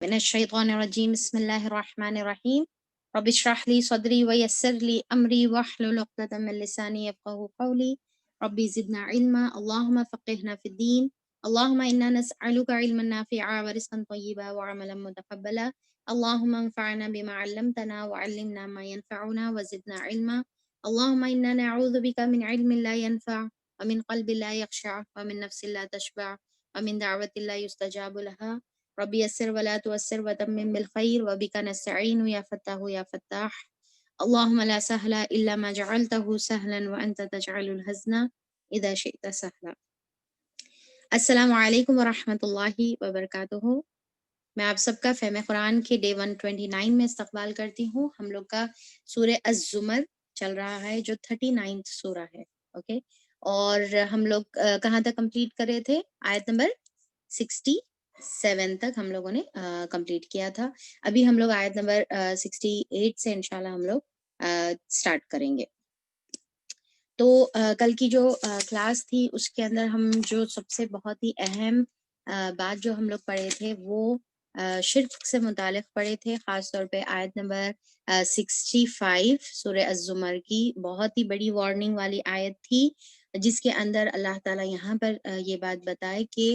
من الشيطان الرجيم بسم الله الرحمن الرحيم رب اشرح لي صدري ويسر لي أمري واحلل عقدة من لساني يفقهوا قولي ربي زدنا علما اللهم فقهنا في الدين اللهم إنا نسألك علما نافعا ورزقا طيبا وعملا متقبلا اللهم انفعنا بما علمتنا وعلمنا ما ينفعنا وزدنا علما اللهم إنا نعوذ بك من علم لا ينفع ومن قلب لا يخشع ومن نفس لا تشبع ومن دعوة لا يستجاب لها ربي يسر ولا تؤسر وتمم بالخير وبك نستعين يا فتاح يا فتاح اللهم لا سهل إلا ما جعلته سهلا وأنت تجعل الحزن إذا شئت سهلا السلام علیکم ورحمۃ اللہ وبرکاتہ۔ میں آپ سب کا فہم قرآن کے ڈے 129 میں استقبال کرتی ہوں۔ ہم لوگ کا سورہ الزمر چل رہا ہے جو 39 سورہ ہے، اوکے، اور ہم لوگ کہاں تک کمپلیٹ کر رہے تھے؟ آیت نمبر 67 تک ہم لوگوں نے کمپلیٹ کیا تھا۔ ابھی ہم لوگ آیت نمبر 68 سے انشاءاللہ ہم لوگ سٹارٹ کریں گے۔ تو کل کی جو کلاس تھی اس کے اندر ہم جو سب سے بہت ہی اہم بات جو ہم لوگ پڑھے تھے وہ شرک سے متعلق پڑھے تھے، خاص طور پہ آیت نمبر 65 سورہ الزمر کی بہت ہی بڑی وارننگ والی آیت تھی، جس کے اندر اللہ تعالیٰ یہاں پر یہ بات بتائے کہ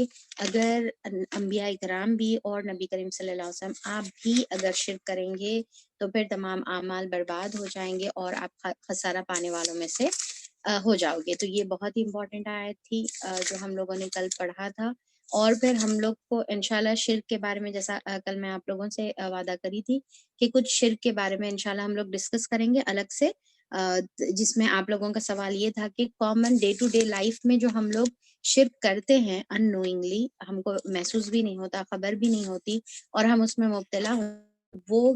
اگر انبیاء کرام بھی اور نبی کریم صلی اللہ علیہ وسلم آپ بھی اگر شرک کریں گے تو پھر تمام اعمال برباد ہو جائیں گے اور آپ خسارہ پانے والوں میں سے ہو جاؤ گے۔ تو یہ بہت ہی امپورٹنٹ آیت تھی جو ہم لوگوں نے کل پڑھا تھا، اور پھر ہم لوگ کو انشاءاللہ شرک کے بارے میں، جیسا کل میں آپ لوگوں سے وعدہ کری تھی کہ کچھ شرک کے بارے میں انشاءاللہ ہم لوگ ڈسکس کریں گے الگ سے، جس میں آپ لوگوں کا سوال یہ تھا کہ common day to day life میں جو ہم لوگ شرک کرتے ہیں ان نوئنگلی، ہم کو محسوس بھی نہیں ہوتا، خبر بھی نہیں ہوتی، اور ہم اس میں مبتلا ہوں، وہ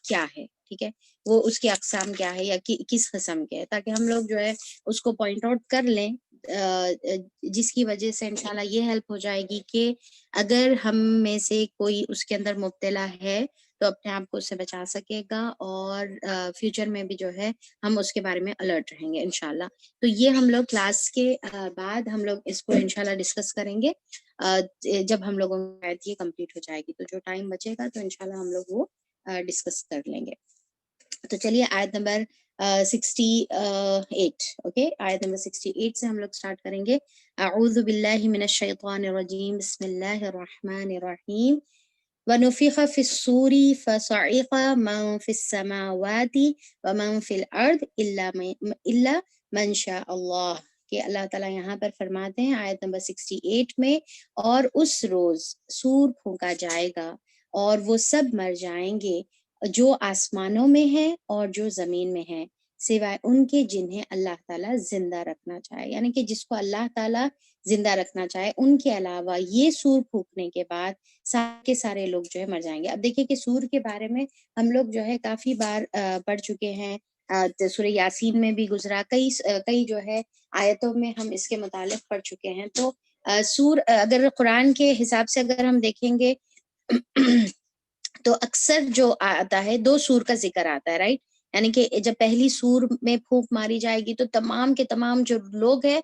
کیا ہے؟ ٹھیک ہے، وہ اس کی اقسام کیا ہے یا کس قسم کے ہے، تاکہ ہم لوگ جو ہے اس کو پوائنٹ آؤٹ کر لیں، جس کی وجہ سے انشاءاللہ یہ ہیلپ ہو جائے گی کہ اگر ہم میں سے کوئی اس کے اندر مبتلا ہے تو اپنے آپ کو اس سے بچا سکے گا، اور فیوچر میں بھی جو ہے ہم اس کے بارے میں الرٹ رہیں گے انشاءاللہ۔ تو یہ ہم لوگ کلاس کے بعد ہم لوگ اس کو انشاءاللہ ڈسکس کریں گے جب ہم لوگوں کی آیت یہ کمپلیٹ ہو جائے گی، تو جو ٹائم بچے گا تو انشاءاللہ ہم لوگ وہ ڈسکس کر لیں گے۔ تو چلیے آیت نمبر 68، اوکے، آیت نمبر 68 سے ہم لوگ سٹارٹ کریں گے۔ اعوذ باللہ من الشیطان الرجیم بسم اللہ الرحمن الرحیم ونفخ في الصور فصعق من في السماوات ومن في الارض الا من شاء اللہ، کہ اللہ تعالیٰ یہاں پر فرماتے ہیں آیت نمبر 68 میں، اور اس روز سور پھونکا جائے گا اور وہ سب مر جائیں گے جو آسمانوں میں ہیں اور جو زمین میں ہیں، سوائے ان کے جنہیں اللہ تعالیٰ زندہ رکھنا چاہے، یعنی کہ جس کو اللہ تعالیٰ زندہ رکھنا چاہے، ان کے علاوہ یہ سور پھونکنے کے بعد سارے کے سارے لوگ جو ہے مر جائیں گے۔ اب دیکھیں کہ سور کے بارے میں ہم لوگ جو ہے کافی بار پڑھ چکے ہیں، سورہ یاسین میں بھی گزرا، کئی جو ہے آیتوں میں ہم اس کے متعلق پڑھ چکے ہیں۔ تو سور اگر قرآن کے حساب سے اگر ہم دیکھیں گے تو اکثر جو آتا ہے دو سور کا ذکر آتا ہے، رائٹ، یعنی کہ جب پہلی سور میں پھونک ماری جائے گی تو تمام کے تمام جو لوگ ہیں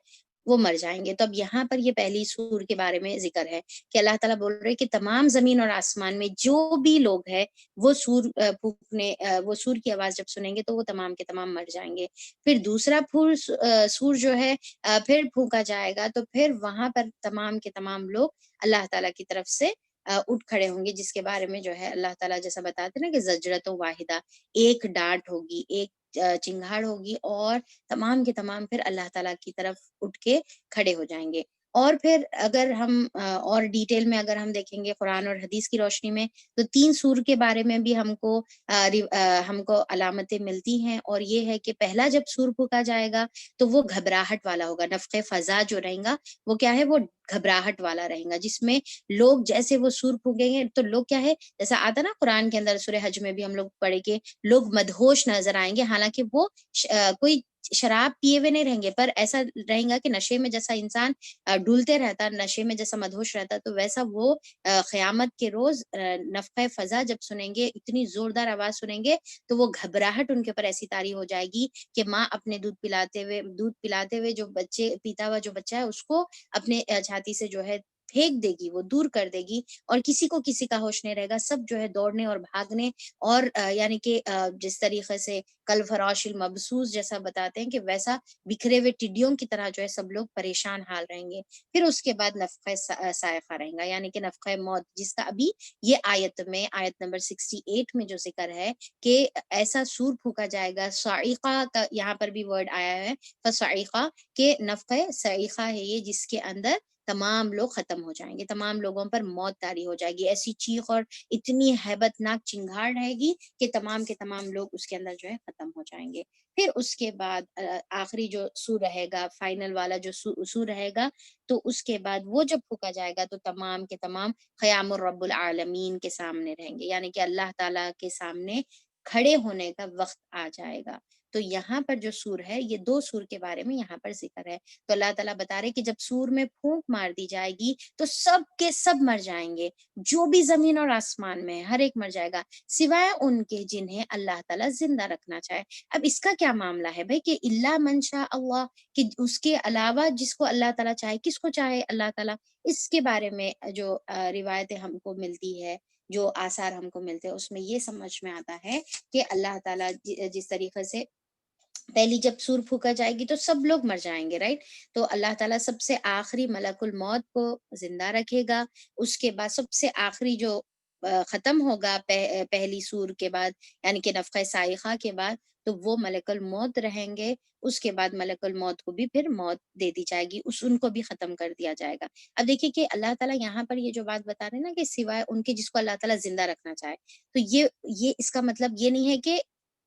وہ مر جائیں گے۔ تو اب یہاں پر یہ پہلی سور کے بارے میں ذکر ہے کہ اللہ تعالیٰ بول رہے کہ تمام زمین اور آسمان میں جو بھی لوگ ہیں وہ سور پھونکنے، وہ سور کی آواز جب سنیں گے تو وہ تمام کے تمام مر جائیں گے۔ پھر دوسرا سور جو ہے پھر پھونکا جائے گا تو پھر وہاں پر تمام کے تمام لوگ اللہ تعالیٰ کی طرف سے اٹھ کھڑے ہوں گے، جس کے بارے میں جو ہے اللہ تعالیٰ جیسا بتاتے نا کہ زجرت و واحدہ، ایک ڈانٹ ہوگی، ایک چنگھاڑ ہوگی، اور تمام کے تمام پھر اللہ تعالیٰ کی طرف اٹھ کے کھڑے ہو جائیں گے۔ اور پھر اگر ہم اور ڈیٹیل میں اگر ہم دیکھیں گے قرآن اور حدیث کی روشنی میں تو تین سور کے بارے میں بھی ہم کو علامتیں ملتی ہیں، اور یہ ہے کہ پہلا جب سور پھونکا جائے گا تو وہ گھبراہٹ والا ہوگا، نفخ فضا جو رہے گا وہ کیا ہے، وہ گھبراہٹ والا رہے گا، جس میں لوگ جیسے وہ سور پھونکیں گے تو لوگ کیا ہے، جیسا آتا نا قرآن کے اندر سورہ حج میں بھی ہم لوگ پڑھے کہ لوگ مدہوش نظر آئیں گے، حالانکہ وہ کوئی شراب پیے ہوئے نہیں رہیں گے، پر ایسا رہیں گا کہ نشے میں جیسا انسان ڈولتے رہتا، نشے میں جیسا مدہوش رہتا، تو ویسا وہ قیامت کے روز نفخہ فضا جب سنیں گے، اتنی زوردار آواز سنیں گے تو وہ گھبراہٹ ان کے اوپر ایسی طاری ہو جائے گی کہ ماں اپنے دودھ پلاتے ہوئے جو بچے پیتا ہوا جو بچہ ہے اس کو اپنے چھاتی سے جو ہے پھینک دے گی، وہ دور کر دے گی، اور کسی کو کسی کا ہوش نہیں رہے گا، سب جو ہے دوڑنے اور بھاگنے، اور یعنی کہ جس طریقے سے کل فراش المبسوس جیسا بتاتے ہیں کہ ویسا بکھرے ہوئے ٹڈیوں کی طرح جو ہے سب لوگ پریشان حال رہیں گے۔ پھر اس کے بعد نفخہ صاعقہ رہیں گا، یعنی کہ نفخہ موت، جس کا ابھی یہ آیت میں، آیت نمبر 68 میں جو ذکر ہے کہ ایسا سور پھونکا جائے گا، صاعقہ کا یہاں پر بھی ورڈ آیا ہے، فصاعقہ، کہ نفخہ صاعقہ ہے یہ، جس کے اندر تمام لوگ ختم ہو جائیں گے، تمام لوگوں پر موت طاری ہو جائے گی، ایسی چیخ اور اتنی ہیبت ناک چنگھاڑ رہے گی کہ تمام کے تمام لوگ اس کے اندر جو ہے ختم ہو جائیں گے۔ پھر اس کے بعد آخری جو سور رہے گا، فائنل والا جو سور رہے گا، تو اس کے بعد وہ جب پھونکا جائے گا تو تمام کے تمام قیام الرب العالمین کے سامنے رہیں گے، یعنی کہ اللہ تعالیٰ کے سامنے کھڑے ہونے کا وقت آ جائے گا۔ تو یہاں پر جو سور ہے، یہ دو سور کے بارے میں یہاں پر ذکر ہے۔ تو اللہ تعالیٰ بتا رہے کہ جب سور میں پھونک مار دی جائے گی تو سب کے سب مر جائیں گے، جو بھی زمین اور آسمان میں ہے ہر ایک مر جائے گا، سوائے ان کے جنہیں اللہ تعالیٰ زندہ رکھنا چاہے۔ اب اس کا کیا معاملہ ہے بھائی، کہ اللہ من شاء اللہ، کہ اس کے علاوہ جس کو اللہ تعالیٰ چاہے، کس کو چاہے اللہ تعالیٰ، اس کے بارے میں جو روایتیں ہم کو ملتی ہے، جو آثار ہم کو ملتے ہیں، اس میں یہ سمجھ میں آتا ہے کہ اللہ تعالیٰ جس طریقے سے پہلی جب سور پھونکا جائے گی تو سب لوگ مر جائیں گے، رائٹ؟ تو اللہ تعالیٰ سب سے آخری ملک الموت کو زندہ رکھے گا، اس کے بعد سب سے آخری جو ختم ہوگا پہلی سور کے بعد، یعنی کہ نفخہ صاعقہ کے بعد، تو وہ ملک الموت رہیں گے، اس کے بعد ملک الموت کو بھی پھر موت دے دی جائے گی، ان کو بھی ختم کر دیا جائے گا۔ اب دیکھیے کہ اللہ تعالیٰ یہاں پر یہ جو بات بتا رہے ہیں نا، کہ سوائے ان کے جس کو اللہ تعالیٰ زندہ رکھنا چاہے، تو یہ اس کا مطلب یہ نہیں ہے کہ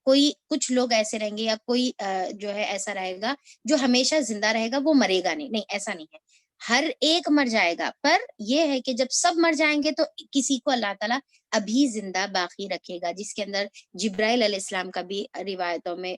کوئی کچھ لوگ ایسے رہیں گے یا کوئی جو ہے ایسا رہے گا جو ہمیشہ زندہ رہے گا، وہ مرے گا نہیں، نہیں ایسا نہیں ہے، ہر ایک مر جائے گا، پر یہ ہے کہ جب سب مر جائیں گے تو کسی کو اللہ تعالیٰ ابھی زندہ باقی رکھے گا، جس کے اندر جبرائیل علیہ السلام کا بھی روایتوں میں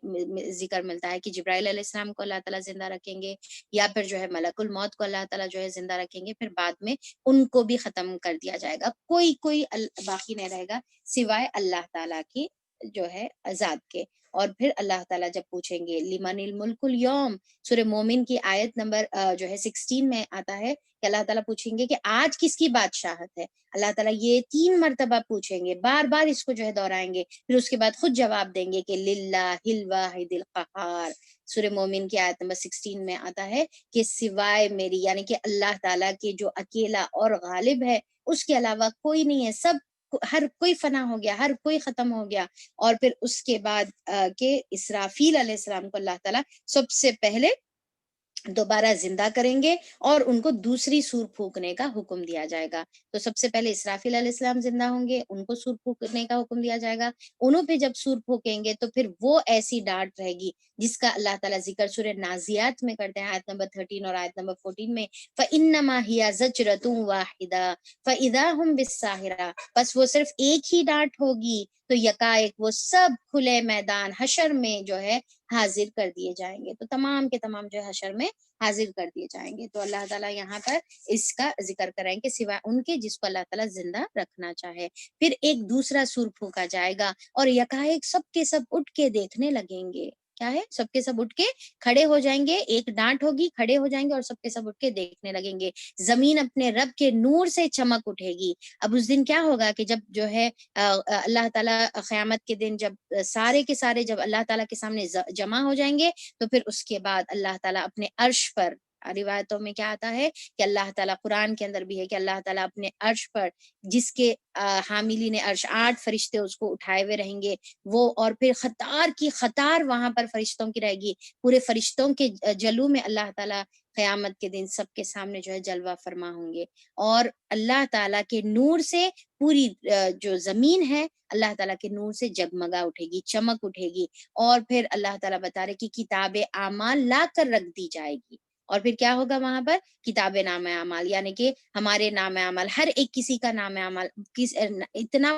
ذکر ملتا ہے کہ جبرائیل علیہ السلام کو اللہ تعالیٰ زندہ رکھیں گے، یا پھر جو ہے ملک الموت کو اللہ تعالیٰ جو ہے زندہ رکھیں گے، پھر بعد میں ان کو بھی ختم کر دیا جائے گا، کوئی باقی نہیں رہے گا سوائے اللہ تعالیٰ کی جو ہے ذات کے۔ اور پھر اللہ تعالیٰ جب پوچھیں گے لمن الملک اليوم، سورہ مومن کی آیت نمبر جو ہے 16 میں آتا ہے کہ اللہ تعالیٰ پوچھیں گے کہ آج کس کی بادشاہت ہے، اللہ تعالیٰ یہ 3 مرتبہ پوچھیں گے، بار بار اس کو جو ہے دہرائیں گے، پھر اس کے بعد خود جواب دیں گے کہ للہ الواحد القہار۔ سورہ مومن کی آیت نمبر 16 میں آتا ہے کہ سوائے میری، یعنی کہ اللہ تعالیٰ کے جو اکیلا اور غالب ہے، اس کے علاوہ کوئی نہیں ہے، سب ہر کوئی فنا ہو گیا، ہر کوئی ختم ہو گیا۔ اور پھر اس کے بعد کہ اسرافیل علیہ السلام کو اللہ تعالیٰ سب سے پہلے دوبارہ زندہ کریں گے اور ان کو دوسری سور پھونکنے کا حکم دیا جائے گا۔ تو سب سے پہلے اسرافیل علیہ السلام زندہ ہوں گے، ان کو سور پھونکنے کا حکم دیا جائے گا، انہوں پہ جب سور پھونکیں گے تو پھر وہ ایسی ڈانٹ رہے گی جس کا اللہ تعالیٰ ذکر سورہ نازیات میں کرتے ہیں، آیت نمبر 13 اور آیت نمبر 14 میں، فَإِنَّمَا هِيَ زَجْرَةٌ وَاحِدَةٌ فَإِذَا هُمْ بِالسَّاهِرَةِ، بس وہ صرف ایک ہی ڈانٹ ہوگی تو یکایک وہ سب کھلے میدان حشر میں جو ہے حاضر کر دیے جائیں گے، تو تمام کے تمام جو ہے حشر میں حاضر کر دیے جائیں گے۔ تو اللہ تعالیٰ یہاں پر اس کا ذکر کریں کہ سوائے ان کے جس کو اللہ تعالیٰ زندہ رکھنا چاہے۔ پھر ایک دوسرا سور پھونکا جائے گا اور یکایک سب کے سب اٹھ کے دیکھنے لگیں گے، کیا ہے، سب کے سب اٹھ کے کھڑے ہو جائیں گے، ایک ڈانٹ ہوگی، کھڑے ہو جائیں گے اور سب کے سب اٹھ کے دیکھنے لگیں گے، زمین اپنے رب کے نور سے چمک اٹھے گی۔ اب اس دن کیا ہوگا کہ جب جو ہے اللہ تعالیٰ قیامت کے دن جب سارے کے سارے جب اللہ تعالیٰ کے سامنے جمع ہو جائیں گے، تو پھر اس کے بعد اللہ تعالیٰ اپنے عرش پر، روایتوں میں کیا آتا ہے کہ اللہ تعالیٰ، قرآن کے اندر بھی ہے کہ اللہ تعالیٰ اپنے عرش پر، جس کے حاملین عرش 8 فرشتے اس کو اٹھائے ہوئے رہیں گے، وہ، اور پھر قطار کی قطار وہاں پر فرشتوں کی رہے گی، پورے فرشتوں کے جلو میں اللہ تعالیٰ قیامت کے دن سب کے سامنے جو ہے جلوہ فرما ہوں گے، اور اللہ تعالیٰ کے نور سے پوری جو زمین ہے اللہ تعالیٰ کے نور سے جگمگا اٹھے گی، چمک اٹھے گی، اور پھر اللہ تعالیٰ بتا رہے کہ کتاب اعمال لا کر رکھ دی جائے گی، اور پھر کیا ہوگا وہاں پر، کتاب نام اعمال، یعنی کہ ہمارے نام اعمال، ہر ایک کسی کا نام اعمال اتنا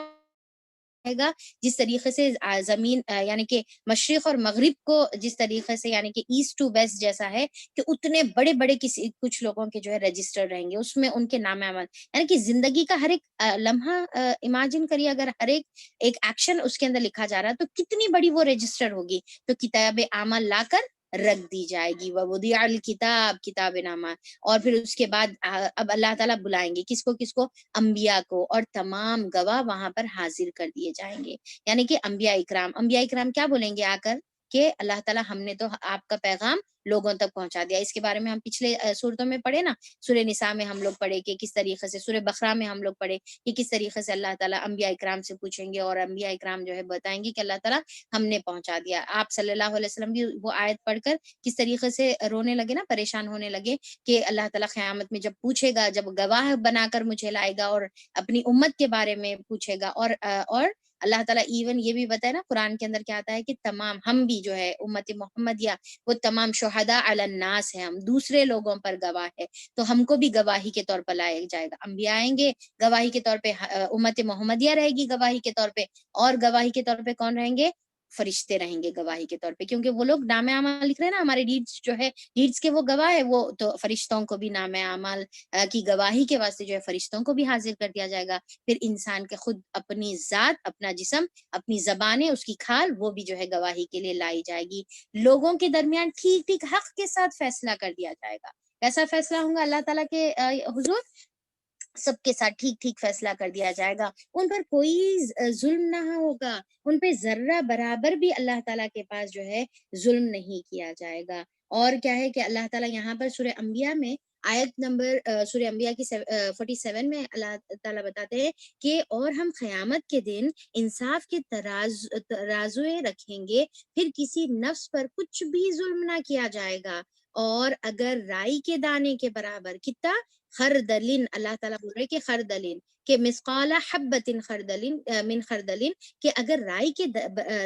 رہے گا جس طریقے سے زمین یعنی کہ مشرق اور مغرب کو جس طریقے سے، یعنی کہ ایسٹ ٹو ویسٹ جیسا ہے، کہ اتنے بڑے بڑے کچھ لوگوں کے جو ہے رجسٹر رہیں گے، اس میں ان کے نام اعمال، یعنی کہ زندگی کا ہر ایک لمحہ امیجن کریے، اگر ہر ایک ایکشن اس کے اندر لکھا جا رہا ہے تو کتنی بڑی وہ رجسٹر ہوگی، تو کتاب اعمال لا کر رکھ دی جائے گی. ووضع الکتاب کتاب نامہ. اور پھر اس کے بعد اب اللہ تعالیٰ بلائیں گے کس کو انبیاء کو, اور تمام گواہ وہاں پر حاضر کر دیے جائیں گے. یعنی کہ انبیاء اکرام کیا بولیں گے آ کر کہ اللہ تعالیٰ ہم نے تو آپ کا پیغام لوگوں تک پہنچا دیا. اس کے بارے میں ہم پچھلے سورتوں میں پڑھے نا, سورہ نساء میں ہم لوگ پڑھے کہ کس طریقے سے, سورہ بقرہ میں ہم لوگ پڑھے کہ کس طریقے سے اللہ تعالیٰ انبیاء اکرام سے پوچھیں گے, اور انبیاء اکرام جو ہے بتائیں گے کہ اللہ تعالیٰ ہم نے پہنچا دیا. آپ صلی اللہ علیہ وسلم بھی وہ آیت پڑھ کر کس طریقے سے رونے لگے نا, پریشان ہونے لگے کہ اللہ تعالیٰ قیامت میں جب پوچھے گا, جب گواہ بنا کر مجھے لائے گا اور اپنی امت کے بارے میں پوچھے گا, اور اللہ تعالیٰ ایون یہ بھی بتائے نا قرآن کے اندر کیا آتا ہے کہ تمام ہم بھی جو ہے امت محمدیہ وہ تمام شہداء علی الناس ہیں, ہم دوسرے لوگوں پر گواہ ہے, تو ہم کو بھی گواہی کے طور پر لایا جائے گا. انبیاء آئیں گے گواہی کے طور پہ, امت محمدیہ رہے گی گواہی کے طور پہ, اور گواہی کے طور پہ کون رہیں گے؟ فرشتے رہیں گے گواہی کے طور پہ, کیونکہ وہ لوگ نام اعمال لکھ رہے ہیں نا, ہمارے ڈیڈز جو ہے ڈیڈز کے وہ گواہ ہے, وہ تو فرشتوں کو بھی نام اعمال کی گواہی کے واسطے جو ہے فرشتوں کو بھی حاضر کر دیا جائے گا. پھر انسان کے خود اپنی ذات, اپنا جسم, اپنی زبانیں, اس کی کھال, وہ بھی جو ہے گواہی کے لیے لائی جائے گی. لوگوں کے درمیان ٹھیک ٹھیک حق کے ساتھ فیصلہ کر دیا جائے گا. کیسا فیصلہ ہوگا اللہ تعالیٰ کے حضور؟ سب کے ساتھ ٹھیک ٹھیک فیصلہ کر دیا جائے گا. ان پر کوئی ظلم نہ ہوگا, ان پہ ذرہ برابر بھی اللہ تعالیٰ کے پاس جو ہے ظلم نہیں کیا جائے گا. اور کیا ہے کہ اللہ تعالیٰ یہاں پر سورہ انبیاء میں آیت نمبر سورہ انبیاء کی 47 میں اللہ تعالیٰ بتاتے ہیں کہ اور ہم قیامت کے دن انصاف کے ترازوے رکھیں گے, پھر کسی نفس پر کچھ بھی ظلم نہ کیا جائے گا, اور اگر رائی کے دانے کے برابر کتنا خردلن, اللہ تعالیٰ بول رہے کہ خردلن کہ مسقال حبت خردلن من خردلن, کہ اگر رائی کے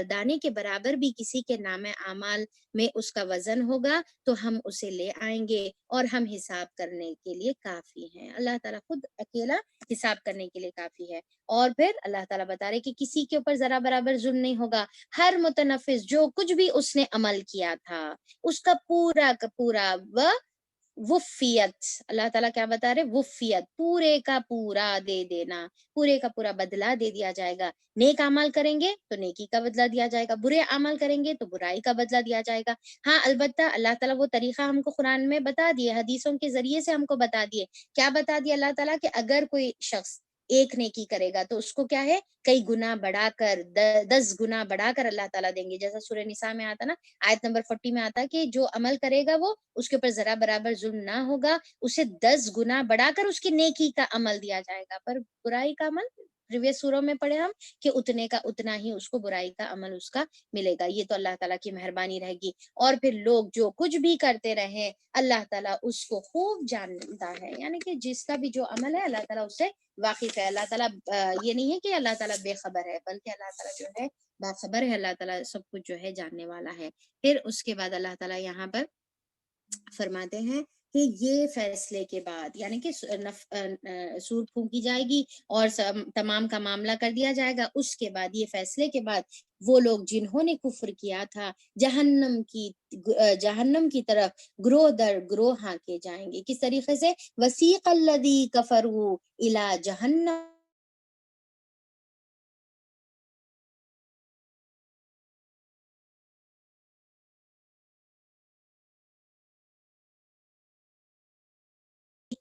دانے کے برابر بھی کسی کے نام اعمال میں اس کا وزن ہوگا تو ہم اسے لے آئیں گے, اور ہم حساب کرنے کے لیے کافی ہیں. اللہ تعالیٰ خود اکیلا حساب کرنے کے لیے کافی ہے. اور پھر اللہ تعالیٰ بتا رہے کہ کسی کے اوپر ذرا برابر ظلم نہیں ہوگا. ہر متنفس جو کچھ بھی اس نے عمل کیا تھا اس کا پورا کا پورا وفیت, اللہ تعالیٰ کیا بتا رہے, وفیت, پورے کا پورا دے دینا, پورے کا پورا بدلہ دے دیا جائے گا. نیک عمل کریں گے تو نیکی کا بدلہ دیا جائے گا, برے عمل کریں گے تو برائی کا بدلہ دیا جائے گا. ہاں البتہ اللہ تعالیٰ وہ طریقہ ہم کو قرآن میں بتا دیے, حدیثوں کے ذریعے سے ہم کو بتا دیے. کیا بتا دیا اللہ تعالیٰ کہ اگر کوئی شخص ایک نیکی کرے گا تو اس کو کیا ہے, کئی گنا بڑھا کر 10 گنا بڑھا کر اللہ تعالیٰ دیں گے. جیسا سورہ نساء میں آتا نا, آیت نمبر 40 میں آتا کہ جو عمل کرے گا وہ اس کے اوپر ذرا برابر ظلم نہ ہوگا, اسے 10 گنا بڑھا کر اس کی نیکی کا عمل دیا جائے گا. پر برائی کا عمل پریویس سوروں میں پڑھے ہم کہ اتنے کا اتنا ہی اس کو برائی کا عمل اس کا ملے گا. یہ تو اللہ تعالیٰ کی مہربانی رہے گی. اور پھر لوگ جو کچھ بھی کرتے رہیں اللہ تعالیٰ اس کو خوب جانتا ہے, یعنی کہ جس کا بھی جو عمل ہے اللہ تعالیٰ اس سے واقف ہے. اللہ تعالیٰ یہ نہیں ہے کہ اللہ تعالیٰ بے خبر ہے, بلکہ اللہ تعالیٰ جو ہے باخبر ہے, اللہ تعالیٰ سب کچھ جو ہے جاننے والا ہے. پھر اس کے بعد اللہ تعالیٰ یہاں پر فرماتے ہیں کہ یہ فیصلے کے بعد, یعنی کہ سور پھونکی جائے گی اور تمام کا معاملہ کر دیا جائے گا. اس کے بعد یہ فیصلے کے بعد وہ لوگ جنہوں نے کفر کیا تھا جہنم کی طرف گروہ در گروہ ہانکے جائیں گے. کس طریقے سے؟ وسیق الذی کفروا الی جہنم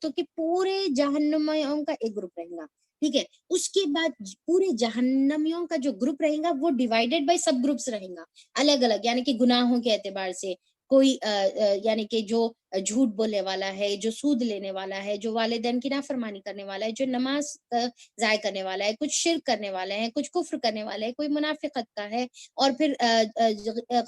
تو کہ پورے جہنمیوں کا ایک گروپ رہے گا, ٹھیک ہے. اس کے بعد پورے جہنمیوں کا جو گروپ رہے گا وہ ڈیوائیڈڈ بائی سب گروپس رہیں گا, الگ الگ, یعنی کہ گناہوں کے اعتبار سے. کوئی یعنی کہ جو جھوٹ بولنے والا ہے, جو سود لینے والا ہے, جو والدین کی نافرمانی کرنے والا ہے, جو نماز ضائع کرنے والا ہے, کچھ شرک کرنے والے ہیں, کچھ کفر کرنے والے ہیں, کوئی منافقت کا ہے, اور پھر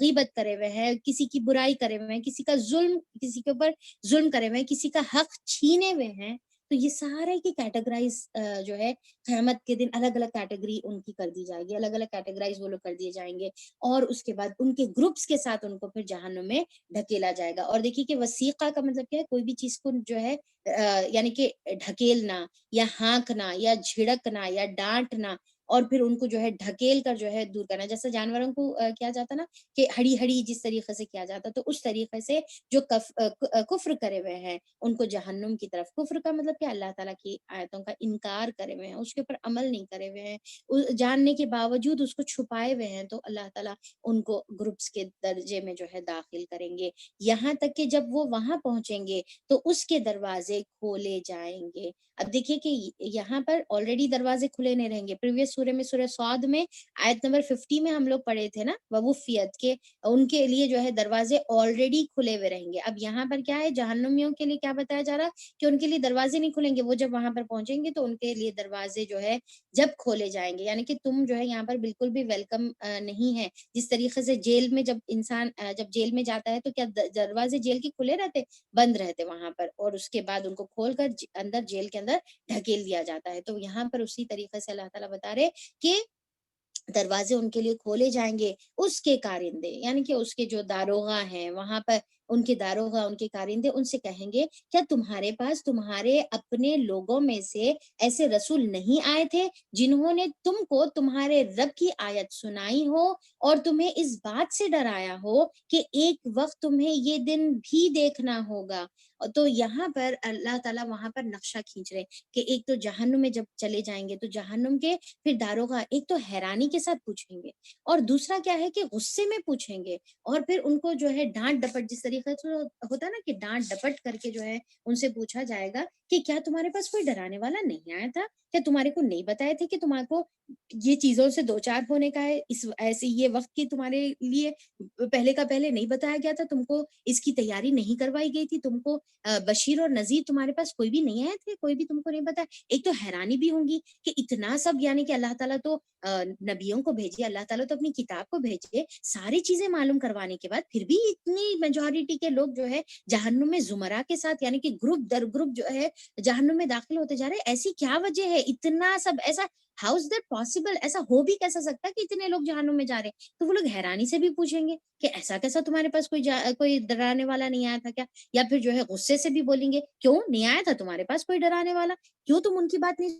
غیبت کرے ہوئے ہیں, کسی کی برائی کرے ہوئے ہیں, کسی کا ظلم, کسی کے اوپر ظلم کرے ہوئے ہیں, کسی کا حق چھینے ہوئے ہیں. تو یہ سارے کی کیٹیگرائز جو ہے قیامت کے دن الگ الگ کیٹیگری ان کی کر دی جائے گی, الگ الگ کیٹیگرائز وہ لوگ کر دیے جائیں گے, اور اس کے بعد ان کے گروپس کے ساتھ ان کو پھر جہنم میں ڈھکیلا جائے گا. اور دیکھیے کہ وسیقہ کا مطلب کیا ہے, کوئی بھی چیز کو جو ہے یعنی کہ ڈھکیلنا یا ہانکنا یا جھڑکنا یا ڈانٹنا, اور پھر ان کو جو ہے ڈھکیل کر جو ہے دور کرنا، جیسے جانوروں کو کیا جاتا نا کہ ہڑی ہڑی جس طریقے سے کیا جاتا، تو اس طریقے سے جو کفر کرے ہوئے ہیں ان کو جہنم کی طرف، کفر کا مطلب کہ اللہ تعالیٰ کی آیتوں کا انکار کرے ہوئے ہیں، اس کے اوپر عمل نہیں کرے ہوئے ہیں، جاننے کے باوجود اس کو چھپائے ہوئے ہیں، تو اللہ تعالیٰ ان کو گروپس کے درجے میں جو ہے داخل کریں گے، یہاں تک کہ جب وہ وہاں پہنچیں گے تو اس کے دروازے کھولے جائیں گے۔ اب دیکھیے کہ یہاں پر آلریڈی دروازے کھلے نہیں رہیں گے، پریویس سورہ میں، سورہ صاد میں آیت نمبر 50 میں ہم لوگ پڑھے تھے نا، ووفیت کے ان کے لیے جو ہے دروازے آلریڈی کھلے ہوئے رہیں گے۔ اب یہاں پر کیا ہے، جہنمیوں کے لیے کیا بتایا جا رہا کہ ان کے لیے دروازے نہیں کھلیں گے، وہ جب وہاں پر پہنچیں گے تو ان کے لیے دروازے جو ہے جب کھولے جائیں گے، یعنی کہ تم جو ہے یہاں پر بالکل بھی ویلکم نہیں ہے۔ جس طریقے سے جیل میں جب انسان جب جیل میں جاتا ہے تو کیا دروازے جیل کے کھلے رہتے؟ بند رہتے وہاں پر، اور اس کے بعد ان کو کھول کر اندر جیل کے اندر ڈھکیل دیا جاتا ہے۔ تو یہاں پر اسی طریقے سے اللہ تعالیٰ بتا رہے کہ دروازے ان کے لیے کھولے جائیں گے، اس کے کارندے یعنی کہ اس کے جو داروغہ ہیں وہاں پر، ان کے داروغہ، ان کے کارندے ان سے کہیں گے کیا تمہارے پاس تمہارے اپنے لوگوں میں سے ایسے رسول نہیں آئے تھے جنہوں نے تم کو تمہارے رب کی آیت سنائی ہو اور تمہیں اس بات سے ڈرایا ہو کہ ایک وقت تمہیں یہ دن بھی دیکھنا ہوگا۔ تو یہاں پر اللہ تعالیٰ وہاں پر نقشہ کھینچ رہے کہ ایک تو جہنم میں جب چلے جائیں گے تو جہنم کے پھر داروغہ ایک تو حیرانی کے ساتھ پوچھیں گے، اور دوسرا کیا ہے کہ غصے میں پوچھیں گے، اور پھر ان کو جو ہے ڈانٹ ڈپٹ، جس طریقے سے ہوتا ہے نا کہ ڈانٹ ڈپٹ کر کے جو ہے ان سے پوچھا جائے گا کہ کیا تمہارے پاس کوئی ڈرانے والا نہیں آیا تھا؟ کیا تمہارے کو نہیں بتائے تھے کہ تمہارے کو یہ چیزوں سے دو چار ہونے کا ہے، اس ایسے یہ وقت کی تمہارے لیے پہلے کا پہلے نہیں بتایا گیا تھا، تم کو اس کی تیاری نہیں کروائی گئی تھی، تم کو بشیر اور نذیر تمہارے پاس کوئی بھی نہیں آئے تھے، کوئی بھی تم کو نہیں بتایا؟ ایک تو حیرانی بھی ہوں گی کہ اتنا سب، یعنی کہ اللہ تعالیٰ تو نبیوں کو بھیجیے، اللہ تعالیٰ تو اپنی کتاب کو بھیجیے، ساری چیزیں معلوم کروانے کے بعد پھر بھی اتنی میجورٹی کے لوگ جو ہے جہنم میں زمرہ کے ساتھ، یعنی کہ گروپ در گروپ جو ہے جہنم میں داخل ہوتے جا رہے ہیں۔ ایسی کیا وجہ ہے؟ اتنا سب ایسا ہاؤ از دیٹ پاسبل؟ ایسا ہو بھی کیسا سکتا ہے کہ اتنے لوگ جہنم میں جا رہے ہیں؟ تو وہ لوگ حیرانی سے بھی پوچھیں گے کہ ایسا کیسا تمہارے پاس کوئی ڈرانے والا نہیں آیا تھا کیا؟ یا پھر جو ہے غصے سے بھی بولیں گے کیوں نہیں آیا تھا تمہارے پاس کوئی ڈرانے والا؟ کیوں تم ان کی بات نہیں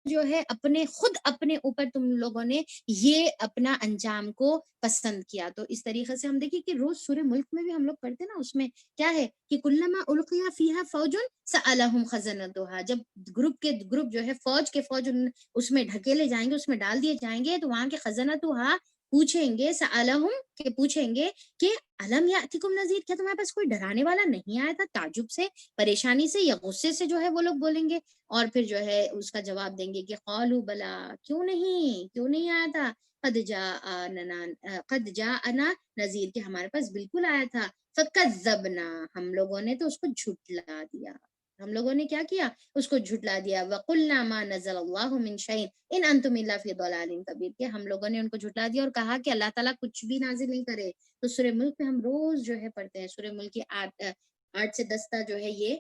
جو ہے اپنے اوپر تم لوگوں نے یہ اپنا انجام کو پسند کیا؟ تو اس طریقے سے ہم دیکھیں کہ روز سورہ ملک میں بھی ہم لوگ پڑھتے نا، اس میں کیا ہے کہ کلما القیا فیہا فوج سألہم خزنتہا، جب گروپ جو ہے فوج کے فوج اس میں ڈھکیلے جائیں گے، اس میں ڈال دیے جائیں گے، تو وہاں کے خزنتہا پوچھیں گے، سألہم کہ پوچھیں گے کہ الم یاتکم نذیر، کیا تمہارے پاس کوئی ڈرانے والا نہیں آیا تھا؟ تعجب سے، پریشانی سے یا غصے سے جو ہے وہ لوگ بولیں گے، اور پھر جو ہے اس کا جواب دیں گے کہ قالوا بلا، کیوں نہیں آیا تھا، قد جاءنا نذیر، کہ ہمارے پاس بالکل آیا تھا، فکذبنا، ہم لوگوں نے تو اس کو جھٹلا دیا، ہم لوگوں نے کیا کیا؟ اس کو جھٹلا دیا، وقلنا ما نزل اللہ من شیء ان انتم الا فی ضلال کبیر، کہ ہم لوگوں نے ان کو جھٹلا دیا اور کہا کہ اللہ تعالیٰ کچھ بھی نازل نہیں کرے۔ تو سورہ ملک میں ہم روز جو ہے پڑھتے ہیں، سورہ ملک کی 8 سے 10 تا جو ہے یہ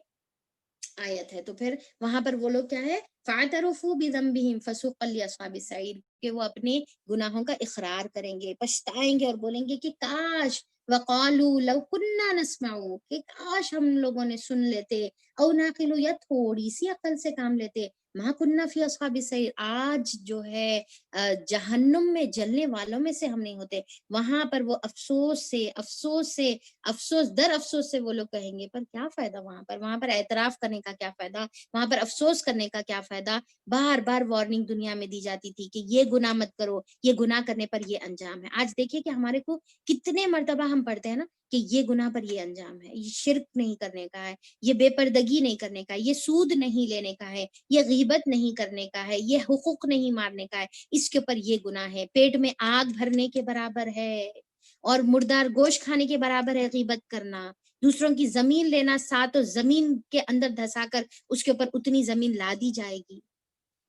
آیت ہے۔ تو پھر وہاں پر وہ لوگ کیا ہے، فاعترفوا بذنبہم فسحقا لاصحاب السعیر، کہ وہ اپنے گناہوں کا اقرار کریں گے، پچھتائیں گے اور بولیں گے کہ کاش، وقالوا لو كنا نسمع، کہ کاش ہم لوگوں نے سن لیتے، او ناقل، یا تھوڑی سی عقل سے کام لیتے، ما كنا فی اصحاب السعیر، آج جو ہے جہنم میں جلنے والوں میں سے ہم نہیں ہوتے۔ وہاں پر وہ افسوس در افسوس سے وہ لوگ کہیں گے، پر کیا فائدہ وہاں پر اعتراف کرنے کا کیا فائدہ، وہاں پر افسوس کرنے کا کیا فائدہ؟ بار بار وارننگ دنیا میں دی جاتی تھی کہ یہ گناہ مت کرو، یہ گناہ کرنے پر یہ انجام ہے۔ آج دیکھیے کہ ہمارے کو کتنے مرتبہ ہم پڑھتے ہیں نا کہ یہ گناہ پر یہ انجام ہے، یہ شرک نہیں کرنے کا ہے، یہ بے پردگی نہیں کرنے کا ہے، یہ سود نہیں لینے کا ہے، یہ غیبت نہیں کرنے کا ہے، یہ حقوق نہیں مارنے کا ہے، اس کے اوپر یہ گناہ ہے، پیٹ میں آگ بھرنے کے برابر ہے، اور مردار گوشت کھانے کے برابر ہے غیبت کرنا، دوسروں کی زمین لینا، ساتھ زمین کے اندر دھسا کر اس کے اوپر اتنی زمین لا دی جائے گی،